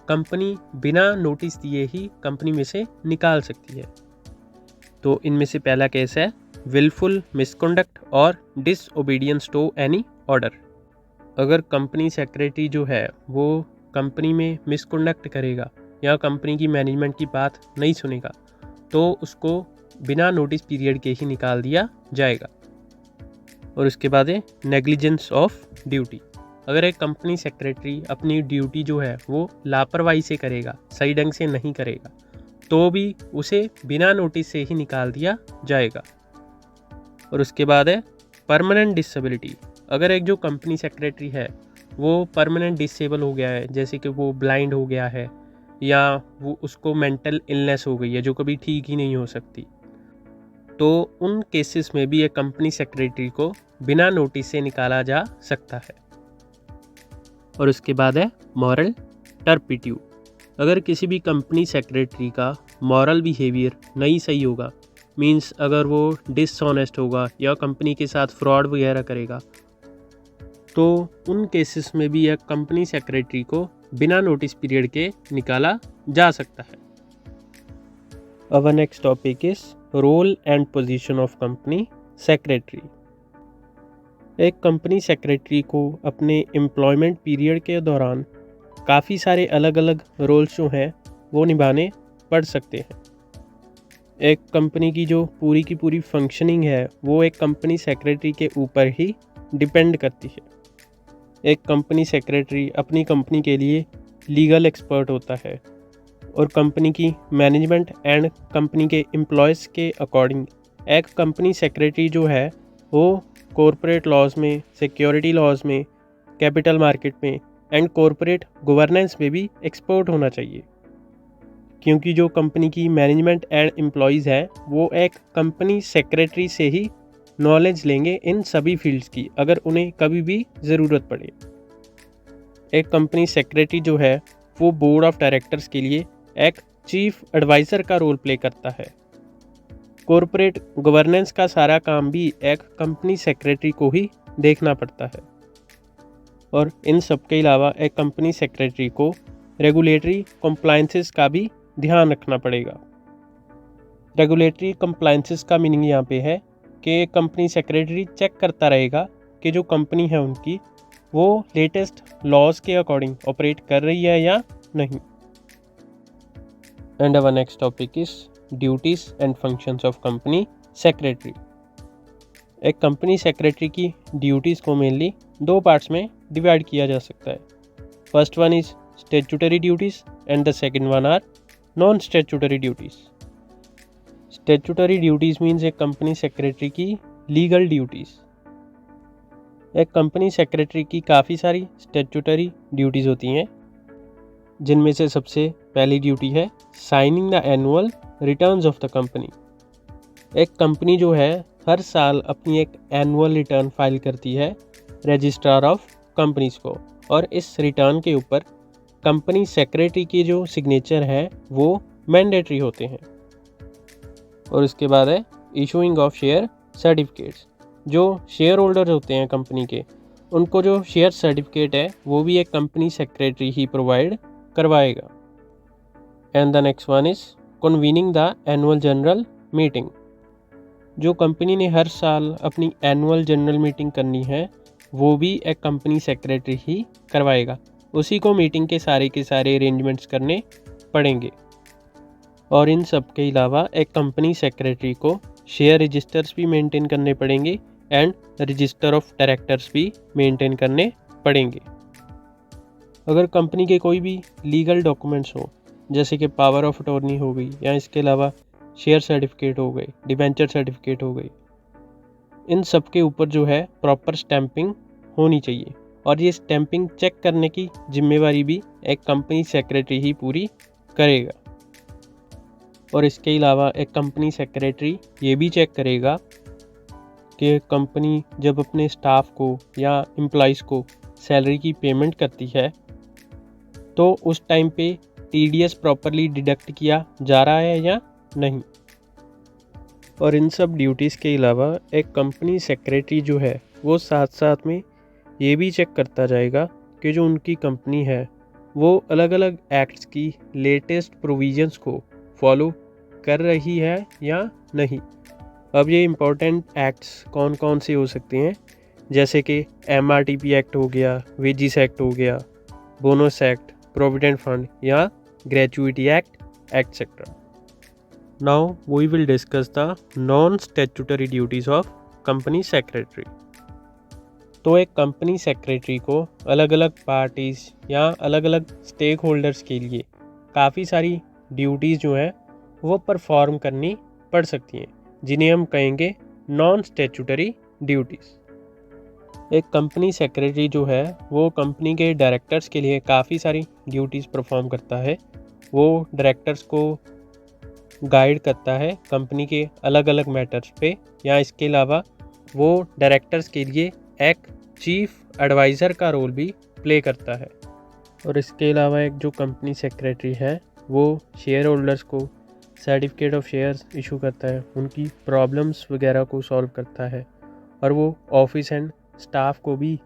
कंपनी बिना नोटिस दिए ही कंपनी में से निकाल सकती है। तो इनमें से पहला केस है विलफुल मिसकंडक्ट और डिसओबीडियंस टू एनी ऑर्डर। अगर कंपनी सेक्रेटरी जो है वो कंपनी में मिसकंडक्ट करेगा या कंपनी की मैनेजमेंट की बात नहीं सुनेगा तो उसको बिना नोटिस पीरियड के ही निकाल दिया जाएगा। और उसके बाद है नेग्लिजेंस ऑफ ड्यूटी। अगर एक कंपनी सेक्रेटरी अपनी ड्यूटी जो है वो लापरवाही से करेगा, सही ढंग से नहीं करेगा, तो भी उसे बिना नोटिस से ही निकाल दिया जाएगा। और उसके बाद है परमानेंट डिसेबिलिटी। अगर एक जो कंपनी सेक्रेटरी है वो परमानेंट डिसेबल हो गया है, जैसे कि वो ब्लाइंड हो गया है या वो उसको मेंटल इलनेस हो गई है जो कभी ठीक ही नहीं हो सकती, तो उन केसेस में भी एक कंपनी सेक्रेटरी को बिना नोटिस से निकाला जा सकता है। और उसके बाद है मॉरल टर्पिट्यूड। अगर किसी भी कंपनी सेक्रेटरी का मॉरल बिहेवियर नहीं सही होगा, मींस अगर वो डिसऑनेस्ट होगा या कंपनी के साथ फ्रॉड वगैरह करेगा, तो उन केसेस में भी एक कंपनी सेक्रेटरी को बिना नोटिस पीरियड के निकाला जा सकता है। Our next topic is role and position of company secretary. एक कंपनी सेक्रेटरी को अपने एम्प्लॉयमेंट पीरियड के दौरान काफ़ी सारे अलग अलग रोल्स जो हैं वो निभाने पड़ सकते हैं। एक कंपनी की जो पूरी की पूरी फंक्शनिंग है वो एक कंपनी सेक्रेटरी के ऊपर ही डिपेंड करती है। एक कंपनी सेक्रेटरी अपनी कंपनी के लिए लीगल एक्सपर्ट होता है और कंपनी की मैनेजमेंट एंड कंपनी के एम्प्लॉयज़ के अकॉर्डिंग एक कंपनी सेक्रेटरी जो है वो कॉरपोरेट लॉज में, सिक्योरिटी लॉज में, कैपिटल मार्केट में एंड कॉरपोरेट गवर्नेंस में भी एक्सपर्ट होना चाहिए, क्योंकि जो कंपनी की मैनेजमेंट एंड एम्प्लॉयज़ हैं वो एक कंपनी सेक्रेटरी से ही नॉलेज लेंगे इन सभी फील्ड्स की, अगर उन्हें कभी भी ज़रूरत पड़े। एक कंपनी सेक्रेटरी जो है वो बोर्ड ऑफ डायरेक्टर्स के लिए एक चीफ एडवाइज़र का रोल प्ले करता है। कॉरपोरेट गवर्नेंस का सारा काम भी एक कंपनी सेक्रेटरी को ही देखना पड़ता है। और इन सब के अलावा एक कंपनी सेक्रेटरी को रेगुलेटरी कंप्लायंसेस का भी ध्यान रखना पड़ेगा। रेगुलेटरी कंप्लायंसेस का मीनिंग यहाँ पे है कि कंपनी सेक्रेटरी चेक करता रहेगा कि जो कंपनी है उनकी वो लेटेस्ट लॉज के अकॉर्डिंग ऑपरेट कर रही है या नहीं। And our next topic is duties and functions of company secretary. एक कंपनी सेक्रेटरी की ड्यूटीज़ को मेनली 2 पार्ट्स में डिवाइड किया जा सकता है। First one is statutory duties and the second one are non statutory duties. Statutory duties means एक company secretary की लीगल ड्यूटीज़। एक कंपनी सेक्रेटरी की काफ़ी सारी स्टैट्यूटरी ड्यूटीज़ होती हैं, जिनमें से सबसे पहली ड्यूटी है signing the annual returns of the company. एक कंपनी जो है हर साल अपनी एक एनुअल रिटर्न फाइल करती है रजिस्ट्रार ऑफ कंपनीज़ को, और इस रिटर्न के ऊपर कंपनी सेक्रेटरी की जो सिग्नेचर है वो मैंडेटरी होते हैं। और उसके बाद है इशूइंग ऑफ शेयर सर्टिफिकेट्स। जो शेयर होल्डर होते हैं कंपनी के, उनको जो शेयर सर्टिफिकेट है वो भी एक कंपनी सेक्रेटरी ही प्रोवाइड करवाएगा। And the next one is convening the annual general meeting. जो कंपनी ने हर साल अपनी एनुअल जनरल मीटिंग करनी है वो भी एक कंपनी सेक्रेटरी ही करवाएगा। उसी को मीटिंग के सारे अरेंजमेंट्स करने पड़ेंगे। और इन सब के अलावा एक कंपनी सेक्रेटरी को शेयर रजिस्टर्स भी मेंटेन करने पड़ेंगे एंड रजिस्टर ऑफ डायरेक्टर्स भी मेंटेन करने पड़ेंगे। अगर कंपनी के कोई भी लीगल डॉक्यूमेंट्स हो जैसे कि पावर ऑफ अटॉर्नी हो गई, या इसके अलावा शेयर सर्टिफिकेट हो गए, डिबेंचर सर्टिफिकेट हो गई, इन सब के ऊपर जो है प्रॉपर स्टैंपिंग होनी चाहिए। और ये स्टैंपिंग चेक करने की जिम्मेवारी भी एक कंपनी सेक्रेटरी ही पूरी करेगा। और इसके अलावा एक कंपनी सेक्रेटरी ये भी चेक करेगा कि कंपनी जब अपने स्टाफ को या एम्प्लॉइज़ को सैलरी की पेमेंट करती है तो उस टाइम पे टीडीएस प्रॉपरली डिडक्ट किया जा रहा है या नहीं। और इन सब ड्यूटीज़ के अलावा एक कंपनी सेक्रेटरी जो है वो साथ साथ में ये भी चेक करता जाएगा कि जो उनकी कंपनी है वो अलग अलग एक्ट्स की लेटेस्ट प्रोविजंस को फॉलो कर रही है या नहीं। अब ये इम्पोर्टेंट एक्ट्स कौन कौन से हो सकते हैं, जैसे कि MRTP एक्ट हो गया, वेजिस एक्ट हो गया, बोनस एक्ट, प्रोविडेंट फंड या gratuity act etcetera. Now we will discuss the non-statutory duties of company secretary। तो एक कंपनी सेक्रेटरी को अलग अलग पार्टीज़ या अलग अलग स्टेक होल्डर्स के लिए काफ़ी सारी ड्यूटीज़ जो हैं वो परफॉर्म करनी पड़ सकती हैं, जिन्हें हम कहेंगे नॉन स्टैट्यूटरी ड्यूटीज़। एक कंपनी सेक्रेटरी जो है वो कंपनी के डायरेक्टर्स के लिए काफ़ी सारी ड्यूटीज़ परफॉर्म करता है। वो डायरेक्टर्स को गाइड करता है कंपनी के अलग अलग मैटर्स पे, या इसके अलावा वो डायरेक्टर्स के लिए एक चीफ एडवाइज़र का रोल भी प्ले करता है। और इसके अलावा एक जो कंपनी सेक्रेटरी है वो शेयर होल्डर्स को सर्टिफिकेट ऑफ शेयर्स इशू करता है, उनकी प्रॉब्लम्स वगैरह को सॉल्व करता है, और वो ऑफिस एंड स्टाफ को भी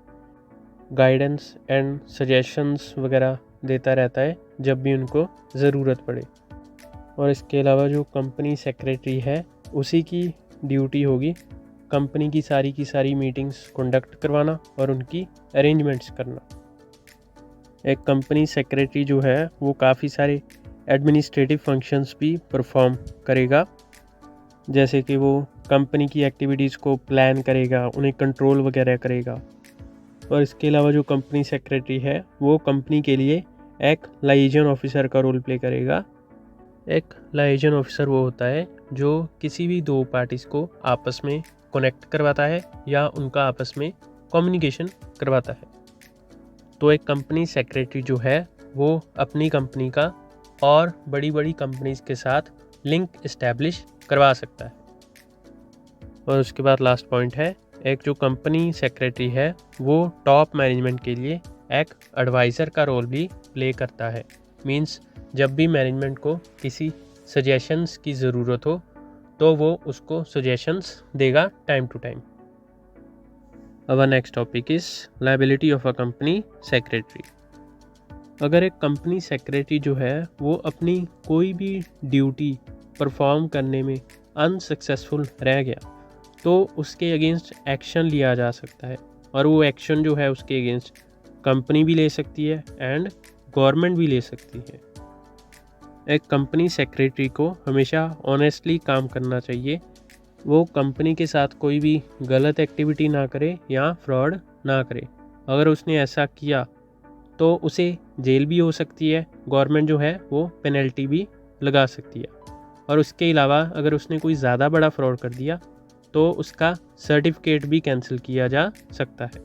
गाइडेंस एंड सजेशंस वगैरह देता रहता है जब भी उनको ज़रूरत पड़े। और इसके अलावा जो कंपनी सेक्रेटरी है उसी की ड्यूटी होगी कंपनी की सारी मीटिंग्स कंडक्ट करवाना और उनकी अरेंजमेंट्स करना। एक कंपनी सेक्रेटरी जो है वो काफ़ी सारे एडमिनिस्ट्रेटिव फंक्शंस भी परफॉर्म करेगा, जैसे कि वो कंपनी की एक्टिविटीज़ को प्लान करेगा, उन्हें कंट्रोल वगैरह करेगा। और इसके अलावा जो कंपनी सेक्रेटरी है वो कंपनी के लिए एक लाइजन ऑफिसर का रोल प्ले करेगा। एक लाइजन ऑफिसर वो होता है जो किसी भी दो पार्टीज़ को आपस में कनेक्ट करवाता है या उनका आपस में कम्युनिकेशन करवाता है। तो एक कंपनी सेक्रेटरी जो है वो अपनी कंपनी का और बड़ी बड़ी कंपनीज़ के साथ लिंक इस्टेब्लिश करवा सकता है। और उसके बाद लास्ट पॉइंट है, एक जो कंपनी सेक्रेटरी है वो टॉप मैनेजमेंट के लिए एक एडवाइज़र का रोल भी प्ले करता है। मींस जब भी मैनेजमेंट को किसी सजेशंस की ज़रूरत हो तो वो उसको सजेशंस देगा time to time. Our next topic is liability of a company secretary. अगर एक कंपनी सेक्रेटरी जो है वो अपनी कोई भी ड्यूटी परफॉर्म करने में अनसक्सेसफुल रह गया तो उसके अगेंस्ट एक्शन लिया जा सकता है, और वो एक्शन जो है उसके अगेंस्ट कंपनी भी ले सकती है एंड गवर्नमेंट भी ले सकती है। एक कंपनी सेक्रेटरी को हमेशा ऑनेस्टली काम करना चाहिए। वो कंपनी के साथ कोई भी गलत एक्टिविटी ना करे या फ्रॉड ना करे। अगर उसने ऐसा किया तो उसे जेल भी हो सकती है, गवर्नमेंट जो है वो पेनल्टी भी लगा सकती है। और उसके अलावा अगर उसने कोई ज़्यादा बड़ा फ्रॉड कर दिया तो उसका सर्टिफिकेट भी कैंसिल किया जा सकता है।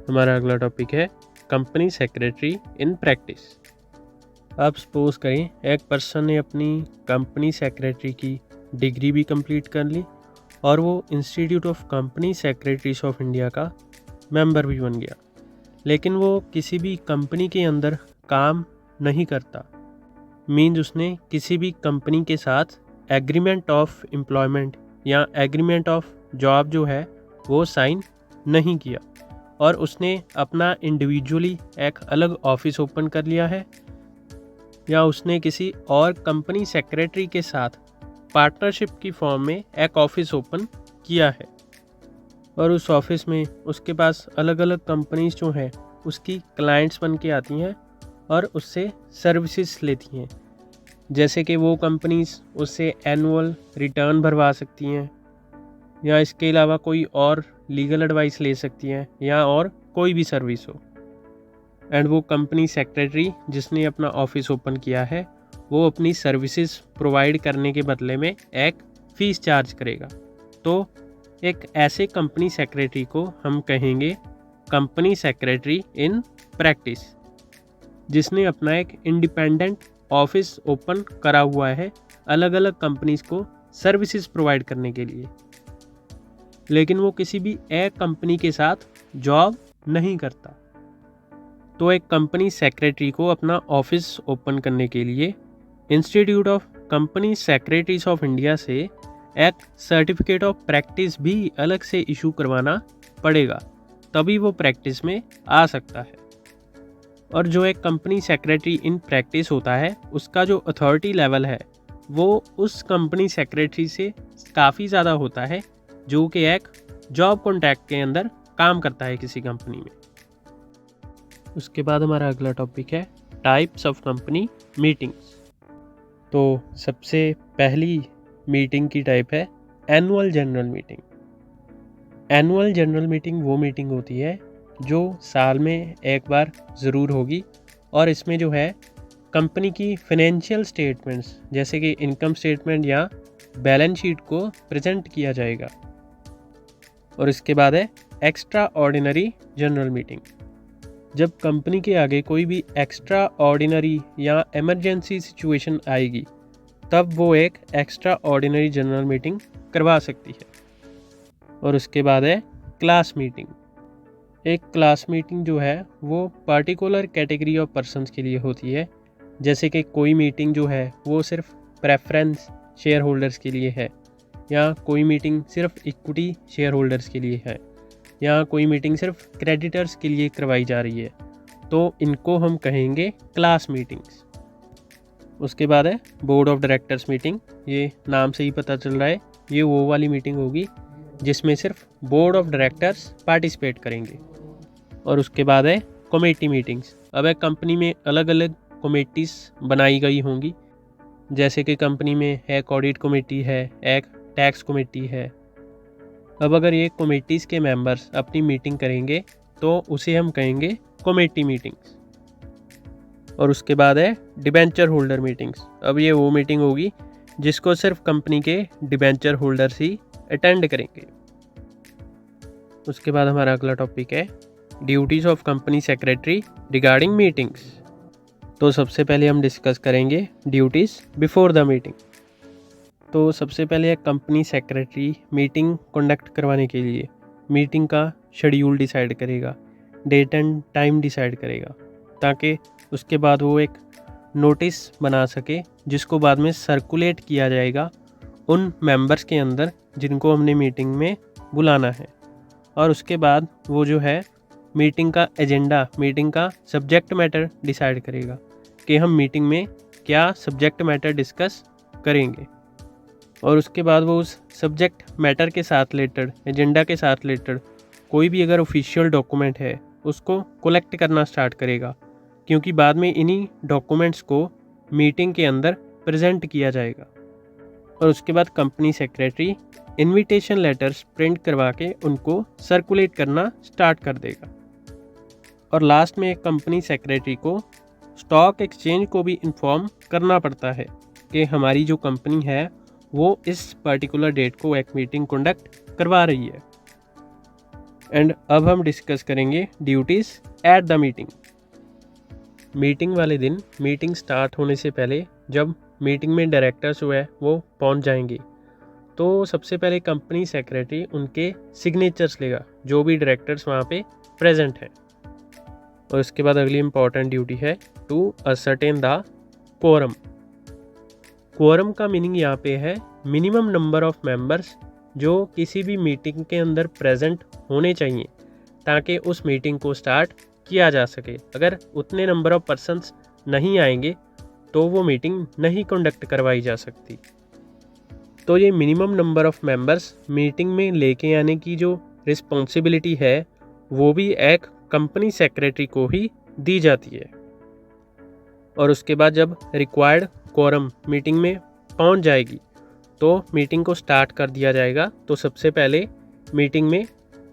हमारा अगला टॉपिक है कंपनी सेक्रेटरी इन प्रैक्टिस। आप सपोज करें एक पर्सन ने अपनी कंपनी सेक्रेटरी की डिग्री भी कंप्लीट कर ली और वो institute of company secretaries of India का मेंबर भी बन गया, लेकिन वो किसी भी कंपनी के अंदर काम नहीं करता। मीन्स उसने किसी भी कंपनी के साथ एग्रीमेंट ऑफ एम्प्लॉयमेंट या एग्रीमेंट ऑफ जॉब जो है वो साइन नहीं किया, और उसने अपना इंडिविजुअली एक अलग ऑफिस ओपन कर लिया है, या उसने किसी और कंपनी सेक्रेटरी के साथ पार्टनरशिप की फॉर्म में एक ऑफिस ओपन किया है, और उस ऑफिस में उसके पास अलग अलग कंपनीज जो हैं उसकी क्लाइंट्स बन के आती हैं और उससे सर्विसेज लेती हैं। जैसे कि वो कंपनीज उससे एनुअल रिटर्न भरवा सकती हैं, या इसके अलावा कोई और लीगल एडवाइस ले सकती हैं, या और कोई भी सर्विस हो। एंड वो कंपनी सेक्रेटरी जिसने अपना ऑफिस ओपन किया है वो अपनी सर्विसेज प्रोवाइड करने के बदले में एक फ़ीस चार्ज करेगा। तो एक ऐसे कंपनी सेक्रेटरी को हम कहेंगे कंपनी सेक्रेटरी इन प्रैक्टिस, जिसने अपना एक इंडिपेंडेंट ऑफिस ओपन करा हुआ है अलग अलग कंपनीज को सर्विसेज प्रोवाइड करने के लिए, लेकिन वो किसी भी एक कंपनी के साथ जॉब नहीं करता। तो एक कंपनी सेक्रेटरी को अपना ऑफिस ओपन करने के लिए institute of company secretaries of India से एक सर्टिफिकेट ऑफ प्रैक्टिस भी अलग से इशू करवाना पड़ेगा, तभी वो प्रैक्टिस में आ सकता है। और जो एक कंपनी सेक्रेटरी इन प्रैक्टिस होता है उसका जो अथॉरिटी लेवल है वो उस कंपनी सेक्रेटरी से काफ़ी ज़्यादा होता है जो कि एक जॉब कॉन्ट्रैक्ट के अंदर काम करता है किसी कंपनी में। उसके बाद हमारा अगला टॉपिक है टाइप्स ऑफ कंपनी मीटिंग्स। तो सबसे पहली मीटिंग की टाइप है annual general meeting. Annual general meeting वो मीटिंग होती है जो साल में एक बार ज़रूर होगी और इसमें जो है कंपनी की फाइनेंशियल स्टेटमेंट्स जैसे कि इनकम स्टेटमेंट या बैलेंस शीट को प्रेजेंट किया जाएगा। और इसके बाद है एक्स्ट्रा ऑर्डिनरी जनरल मीटिंग। जब कंपनी के आगे कोई भी एक्स्ट्रा ऑर्डिनरी या इमरजेंसी सिचुएशन आएगी तब वो एक एक्स्ट्रा ऑर्डिनरी जनरल मीटिंग करवा सकती है। और उसके बाद है क्लास मीटिंग। एक क्लास मीटिंग जो है वो पार्टिकुलर कैटेगरी ऑफ पर्सन्स के लिए होती है, जैसे कि कोई मीटिंग जो है वो सिर्फ प्रेफरेंस शेयर होल्डर्स के लिए है, या कोई मीटिंग सिर्फ इक्विटी शेयर होल्डर्स के लिए है, या कोई मीटिंग सिर्फ क्रेडिटर्स के लिए करवाई जा रही है, तो इनको हम कहेंगे क्लास मीटिंग्स। उसके बाद है बोर्ड ऑफ डायरेक्टर्स मीटिंग। ये नाम से ही पता चल रहा है ये वो वाली मीटिंग होगी जिसमें सिर्फ बोर्ड ऑफ डायरेक्टर्स पार्टिसिपेट करेंगे। और उसके बाद है कमेटी मीटिंग्स। अब एक कंपनी में अलग अलग कमेटीज़ बनाई गई होंगी, जैसे कि कंपनी में एक ऑडिट कमेटी है, एक टैक्स कमेटी है। अब अगर ये कमेटीज़ के मेंबर्स अपनी मीटिंग करेंगे तो उसे हम कहेंगे कमेटी मीटिंग्स। और उसके बाद है डिबेंचर होल्डर मीटिंग्स। अब ये वो मीटिंग होगी जिसको सिर्फ कंपनी के डिबेंचर होल्डर्स ही अटेंड करेंगे। उसके बाद हमारा अगला टॉपिक है duties of company secretary regarding meetings. तो सबसे पहले हम डिस्कस करेंगे ड्यूटीज़ बिफोर द मीटिंग। तो सबसे पहले एक कंपनी सेक्रेटरी मीटिंग कंडक्ट करवाने के लिए मीटिंग का शेड्यूल डिसाइड करेगा, डेट एंड टाइम डिसाइड करेगा, ताकि उसके बाद वो एक नोटिस बना सके जिसको बाद में सर्कुलेट किया जाएगा उन मेंबर्स के अंदर जिनको हमने मीटिंग में बुलाना है। और उसके बाद वो जो है मीटिंग का एजेंडा, मीटिंग का सब्जेक्ट मैटर डिसाइड करेगा कि हम मीटिंग में क्या सब्जेक्ट मैटर डिस्कस करेंगे। और उसके बाद वो उस सब्जेक्ट मैटर के साथ रिलेटेड, एजेंडा के साथ रिलेटेड कोई भी अगर ऑफिशियल डॉक्यूमेंट है उसको कलेक्ट करना स्टार्ट करेगा, क्योंकि बाद में इन्हीं डॉक्यूमेंट्स को मीटिंग के अंदर प्रेजेंट किया जाएगा। और उसके बाद company secretary invitation letters print करवा के उनको सर्कुलेट करना स्टार्ट कर देगा। और लास्ट में कंपनी सेक्रेटरी को स्टॉक एक्सचेंज को भी इन्फॉर्म करना पड़ता है कि हमारी जो कंपनी है वो इस पर्टिकुलर डेट को एक मीटिंग कंडक्ट करवा रही है। एंड अब हम डिस्कस करेंगे duties at the meeting. Meeting वाले दिन मीटिंग स्टार्ट होने से पहले जब मीटिंग में डायरेक्टर्स जो है वो पहुंच जाएंगे तो सबसे पहले कंपनी सेक्रेटरी उनके सिग्नेचर्स लेगा, जो भी डायरेक्टर्स वहाँ पे प्रेजेंट हैं। और उसके बाद अगली इम्पॉर्टेंट ड्यूटी है to ascertain the quorum. Quorum का मीनिंग यहाँ पे है मिनिमम नंबर ऑफ मेंबर्स जो किसी भी मीटिंग के अंदर प्रेजेंट होने चाहिए ताकि उस मीटिंग को स्टार्ट किया जा सके। अगर उतने नंबर ऑफ पर्सन्स नहीं आएंगे तो वो मीटिंग नहीं कंडक्ट करवाई जा सकती। तो ये minimum number of members meeting में लेके आने की जो रिस्पॉन्सिबिलिटी है वो भी एक कंपनी सेक्रेटरी को ही दी जाती है। और उसके बाद जब रिक्वायर्ड कोरम मीटिंग में पहुंच जाएगी तो मीटिंग को स्टार्ट कर दिया जाएगा। तो सबसे पहले मीटिंग में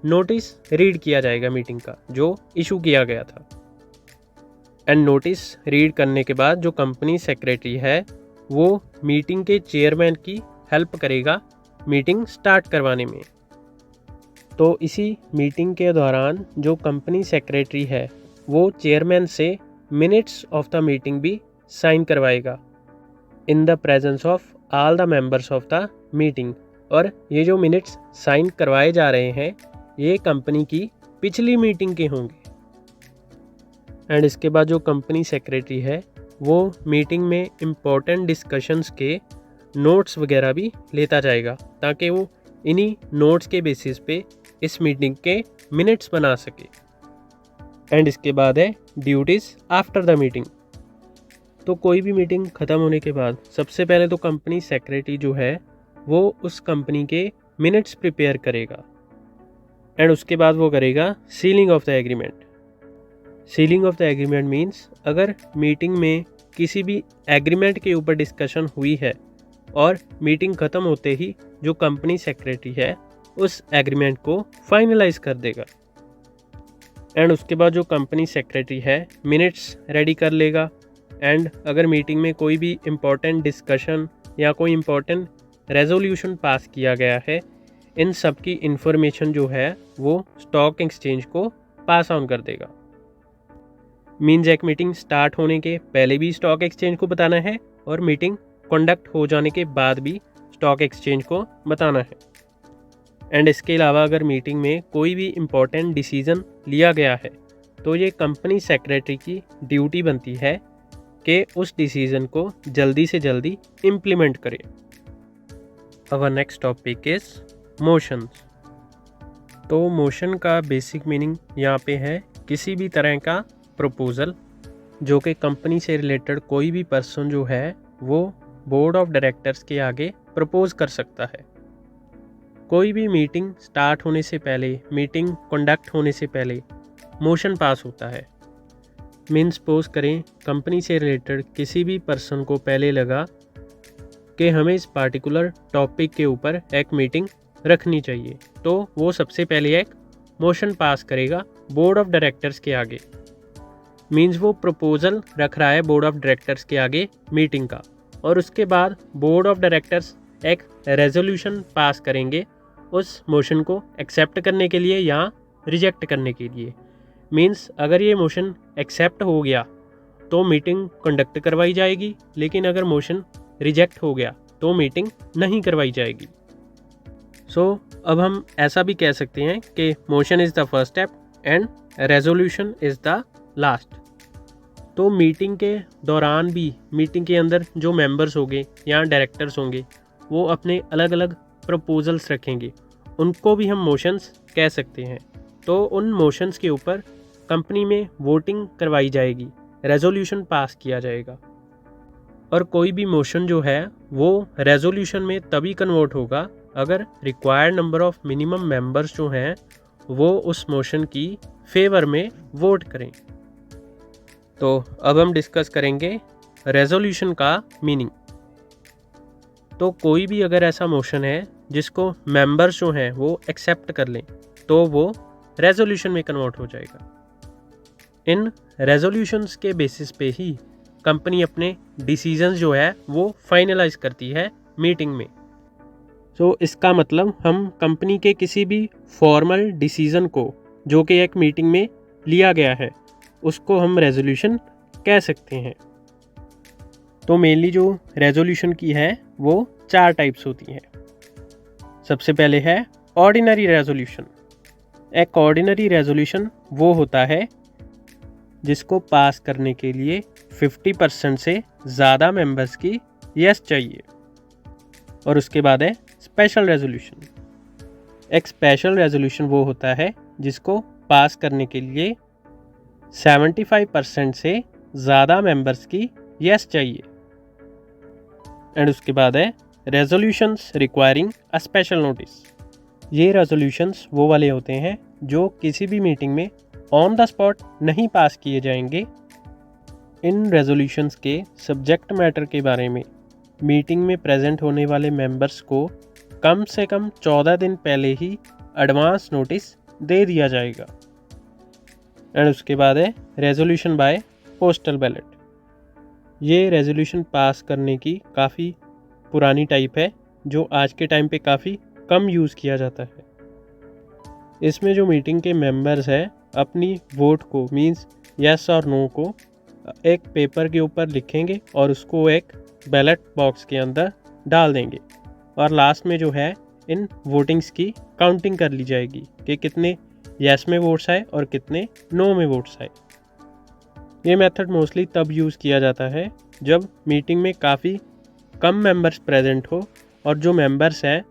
नोटिस रीड किया जाएगा मीटिंग का जो इशू किया गया था। एंड नोटिस रीड करने के बाद जो कंपनी सेक्रेटरी है वो मीटिंग के चेयरमैन की हेल्प करेगा मीटिंग स्टार्ट करवाने में। तो इसी मीटिंग के दौरान जो कंपनी सेक्रेटरी है वो चेयरमैन से मिनट्स ऑफ द मीटिंग भी साइन करवाएगा in the presence of all the members of the meeting. और ये जो मिनट्स साइन करवाए जा रहे हैं ये कंपनी की पिछली मीटिंग के होंगे। एंड इसके बाद जो कंपनी सेक्रेटरी है वो मीटिंग में इम्पोर्टेंट डिस्कशंस के नोट्स वगैरह भी लेता जाएगा ताकि वो इन्हीं नोट्स के बेसिस पे इस मीटिंग के मिनट्स बना सके। एंड इसके बाद है ड्यूटीज़ आफ्टर द मीटिंग। तो कोई भी मीटिंग ख़त्म होने के बाद सबसे पहले तो कंपनी सेक्रेटरी जो है वो उस कंपनी के मिनट्स प्रिपेयर करेगा एंड उसके बाद वो करेगा ceiling of the agreement. Ceiling of the agreement means अगर मीटिंग में किसी भी एग्रीमेंट के ऊपर डिस्कशन हुई है और मीटिंग ख़त्म होते ही जो कंपनी सेक्रेटरी है उस एग्रीमेंट को फाइनलाइज कर देगा। एंड उसके बाद जो कंपनी सेक्रेटरी है मिनट्स रेडी कर लेगा एंड अगर मीटिंग में कोई भी इम्पोर्टेंट डिस्कशन या कोई इम्पोर्टेंट रेजोल्यूशन पास किया गया है इन सब की इन्फॉर्मेशन जो है वो स्टॉक एक्सचेंज को पास ऑन कर देगा। मीन्स एक मीटिंग स्टार्ट होने के पहले भी स्टॉक एक्सचेंज को बताना है और मीटिंग कंडक्ट हो जाने के बाद भी स्टॉक एक्सचेंज को बताना है। एंड इसके अलावा अगर मीटिंग में कोई भी इम्पोर्टेंट डिसीज़न लिया गया है तो ये कंपनी सेक्रेटरी की ड्यूटी बनती है कि उस डिसीज़न को जल्दी से जल्दी इम्प्लीमेंट करे। अवर नेक्स्ट टॉपिक इज़ मोशंस। तो मोशन का बेसिक मीनिंग यहाँ पे है किसी भी तरह का प्रपोज़ल जो कि कंपनी से रिलेटेड कोई भी पर्सन जो है वो बोर्ड ऑफ डायरेक्टर्स के आगे प्रपोज कर सकता है। कोई भी मीटिंग स्टार्ट होने से पहले, मीटिंग कंडक्ट होने से पहले मोशन पास होता है। मीन्स सपोज करें कंपनी से रिलेटेड किसी भी पर्सन को पहले लगा कि हमें इस पार्टिकुलर टॉपिक के ऊपर एक मीटिंग रखनी चाहिए तो वो सबसे पहले एक मोशन पास करेगा बोर्ड ऑफ डायरेक्टर्स के आगे। मीन्स वो प्रपोज़ल रख रहा है बोर्ड ऑफ डायरेक्टर्स के आगे मीटिंग का और उसके बाद बोर्ड ऑफ डायरेक्टर्स एक रेजोल्यूशन पास करेंगे उस मोशन को एक्सेप्ट करने के लिए या रिजेक्ट करने के लिए। मीन्स अगर ये मोशन एक्सेप्ट हो गया तो मीटिंग कंडक्ट करवाई जाएगी, लेकिन अगर मोशन रिजेक्ट हो गया तो मीटिंग नहीं करवाई जाएगी। अब हम ऐसा भी कह सकते हैं कि motion is the first step and resolution is the last. तो मीटिंग के दौरान भी, मीटिंग के अंदर जो मेंबर्स होंगे या डायरेक्टर्स होंगे वो अपने अलग अलग प्रपोजल्स रखेंगे, उनको भी हम मोशंस कह सकते हैं। तो उन मोशंस के ऊपर कंपनी में वोटिंग करवाई जाएगी, रेजोल्यूशन पास किया जाएगा और कोई भी मोशन जो है वो रेजोल्यूशन में तभी कन्वर्ट होगा अगर required number of minimum members जो हैं वो उस मोशन की फेवर में वोट करें। तो अब हम डिस्कस करेंगे रेजोल्यूशन का मीनिंग। तो कोई भी अगर ऐसा मोशन है जिसको मेंबर्स जो हैं वो एक्सेप्ट कर लें तो वो रेजोल्यूशन में कन्वर्ट हो जाएगा। इन रेजोल्यूशंस के बेसिस पे ही कंपनी अपने डिसीजंस जो है वो फाइनलाइज करती है मीटिंग में। इसका मतलब हम कंपनी के किसी भी फॉर्मल डिसीजन को जो कि एक मीटिंग में लिया गया है उसको हम रेजोल्यूशन कह सकते हैं। तो मेनली जो रेजोल्यूशन की है वो 4 टाइप्स होती हैं। सबसे पहले है ऑर्डिनरी रेजोल्यूशन। एक ऑर्डिनरी रेजोल्यूशन वो होता है जिसको पास करने के लिए 50% से ज़्यादा मेंबर्स की यस चाहिए। और उसके बाद है स्पेशल रेजोल्यूशन। एक स्पेशल रेजोल्यूशन वो होता है जिसको पास करने के लिए 75% से ज़्यादा मेंबर्स की यस चाहिए। एंड उसके बाद है resolutions requiring a special notice. ये रेजोल्यूशंस वो वाले होते हैं जो किसी भी मीटिंग में ऑन द स्पॉट नहीं पास किए जाएंगे। इन रेजोल्यूशंस के सब्जेक्ट मैटर के बारे में मीटिंग में प्रेजेंट होने वाले मेंबर्स को कम से कम 14 दिन पहले ही एडवांस नोटिस दे दिया जाएगा। एंड उसके बाद है रेजोल्यूशन बाय पोस्टल बैलेट। ये रेजोल्यूशन पास करने की काफ़ी पुरानी टाइप है जो आज के टाइम पे काफ़ी कम यूज़ किया जाता है। इसमें जो मीटिंग के मेंबर्स हैं अपनी वोट को मींस यस और नो को एक पेपर के ऊपर लिखेंगे और उसको एक बैलेट बॉक्स के अंदर डाल देंगे और लास्ट में जो है इन वोटिंग्स की काउंटिंग कर ली जाएगी कि कितने यस में वोट्स आए और कितने नो में वोट्स आए। ये मेथड मोस्टली तब यूज़ किया जाता है जब मीटिंग में काफ़ी कम मेंबर्स प्रेजेंट हो और जो मेंबर्स हैं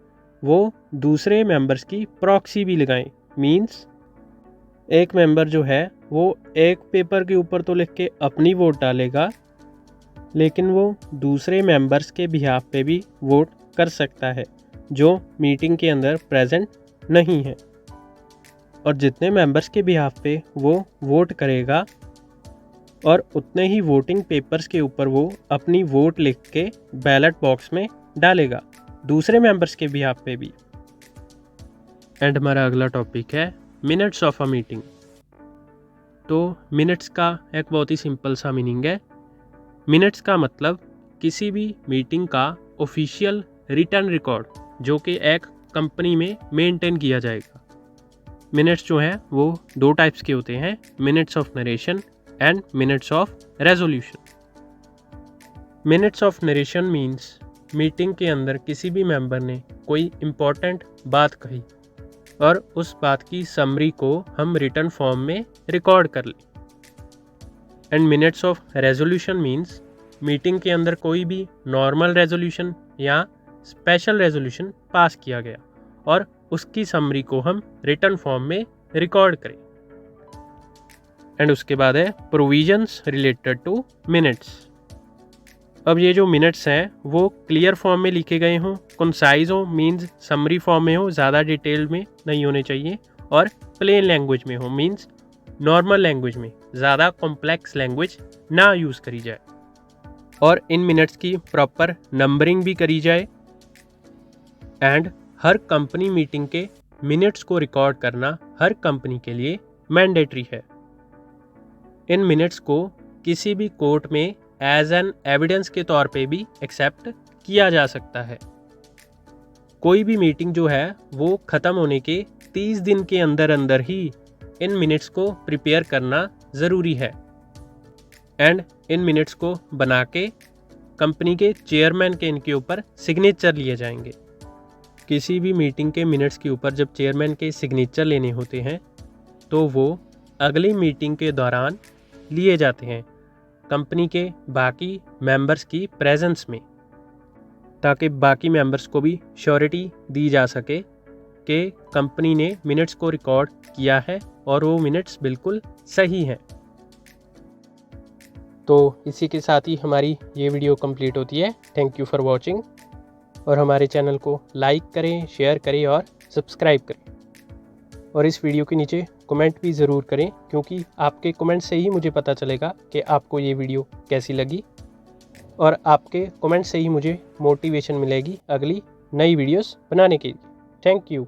वो दूसरे मेंबर्स की प्रॉक्सी भी लगाएं। मींस एक मेंबर जो है वो एक पेपर के ऊपर तो लिख के अपनी वोट डालेगा, लेकिन वो दूसरे मेंबर्स के बिहाफ पे भी वोट कर सकता है जो मीटिंग के अंदर प्रेजेंट नहीं है। और जितने मेंबर्स के बिहाफ पे वो वोट करेगा और उतने ही वोटिंग पेपर्स के ऊपर वो अपनी वोट लिख के बैलेट बॉक्स में डालेगा दूसरे मेंबर्स के बिहाफ पे भी। एंड हमारा अगला टॉपिक है मिनट्स ऑफ अ मीटिंग। तो मिनट्स का एक बहुत ही सिंपल सा मीनिंग है। मिनट्स का मतलब किसी भी मीटिंग का ऑफिशियल रिटन रिकॉर्ड जो कि एक कंपनी में मेंटेन किया जाएगा। मिनट्स जो हैं वो 2 टाइप्स के होते हैं, minutes of narration and minutes of resolution. Minutes of narration means meeting के अंदर किसी भी मेंबर ने कोई इम्पोर्टेंट बात कही और उस बात की समरी को हम रिटन फॉर्म में रिकॉर्ड कर लें। And minutes of resolution means meeting के अंदर कोई भी नॉर्मल रेजोल्यूशन या स्पेशल रेजोल्यूशन पास किया गया और उसकी समरी को हम रिटन फॉर्म में रिकॉर्ड करें। एंड उसके बाद है प्रोविजंस रिलेटेड टू मिनट्स। अब ये जो मिनट्स हैं वो क्लियर फॉर्म में लिखे गए हों, कंसाइज हो मींस समरी फॉर्म में हो, ज़्यादा डिटेल में नहीं होने चाहिए, और प्लेन लैंग्वेज में हो मींस नॉर्मल लैंग्वेज में, ज़्यादा कॉम्प्लेक्स लैंग्वेज ना यूज़ करी जाए। और इन मिनट्स की प्रॉपर नंबरिंग भी करी जाए। एंड हर कंपनी मीटिंग के मिनट्स को रिकॉर्ड करना हर कंपनी के लिए मैंडेटरी है। इन मिनट्स को किसी भी कोर्ट में एज एन एविडेंस के तौर पे भी एक्सेप्ट किया जा सकता है। कोई भी मीटिंग जो है वो ख़त्म होने के 30 दिन के अंदर अंदर ही इन मिनट्स को प्रिपेयर करना ज़रूरी है। एंड इन मिनट्स को बना के कंपनी के चेयरमैन के इनके ऊपर सिग्नेचर लिए जाएंगे। किसी भी मीटिंग के मिनट्स के ऊपर जब चेयरमैन के सिग्नेचर लेने होते हैं तो वो अगली मीटिंग के दौरान लिए जाते हैं कंपनी के बाकी मेंबर्स की प्रेजेंस में, ताकि बाकी मेंबर्स को भी श्योरिटी दी जा सके कि कंपनी ने मिनट्स को रिकॉर्ड किया है और वो मिनट्स बिल्कुल सही हैं। तो इसी के साथ ही हमारी ये वीडियो कंप्लीट होती है। Thank you for watching. और हमारे चैनल को लाइक करें, शेयर करें और सब्सक्राइब करें। और इस वीडियो के नीचे कमेंट भी ज़रूर करें, क्योंकि आपके कमेंट से ही मुझे पता चलेगा कि आपको ये वीडियो कैसी लगी, और आपके कमेंट से ही मुझे मोटिवेशन मिलेगी अगली नई वीडियोस बनाने के लिए। Thank you.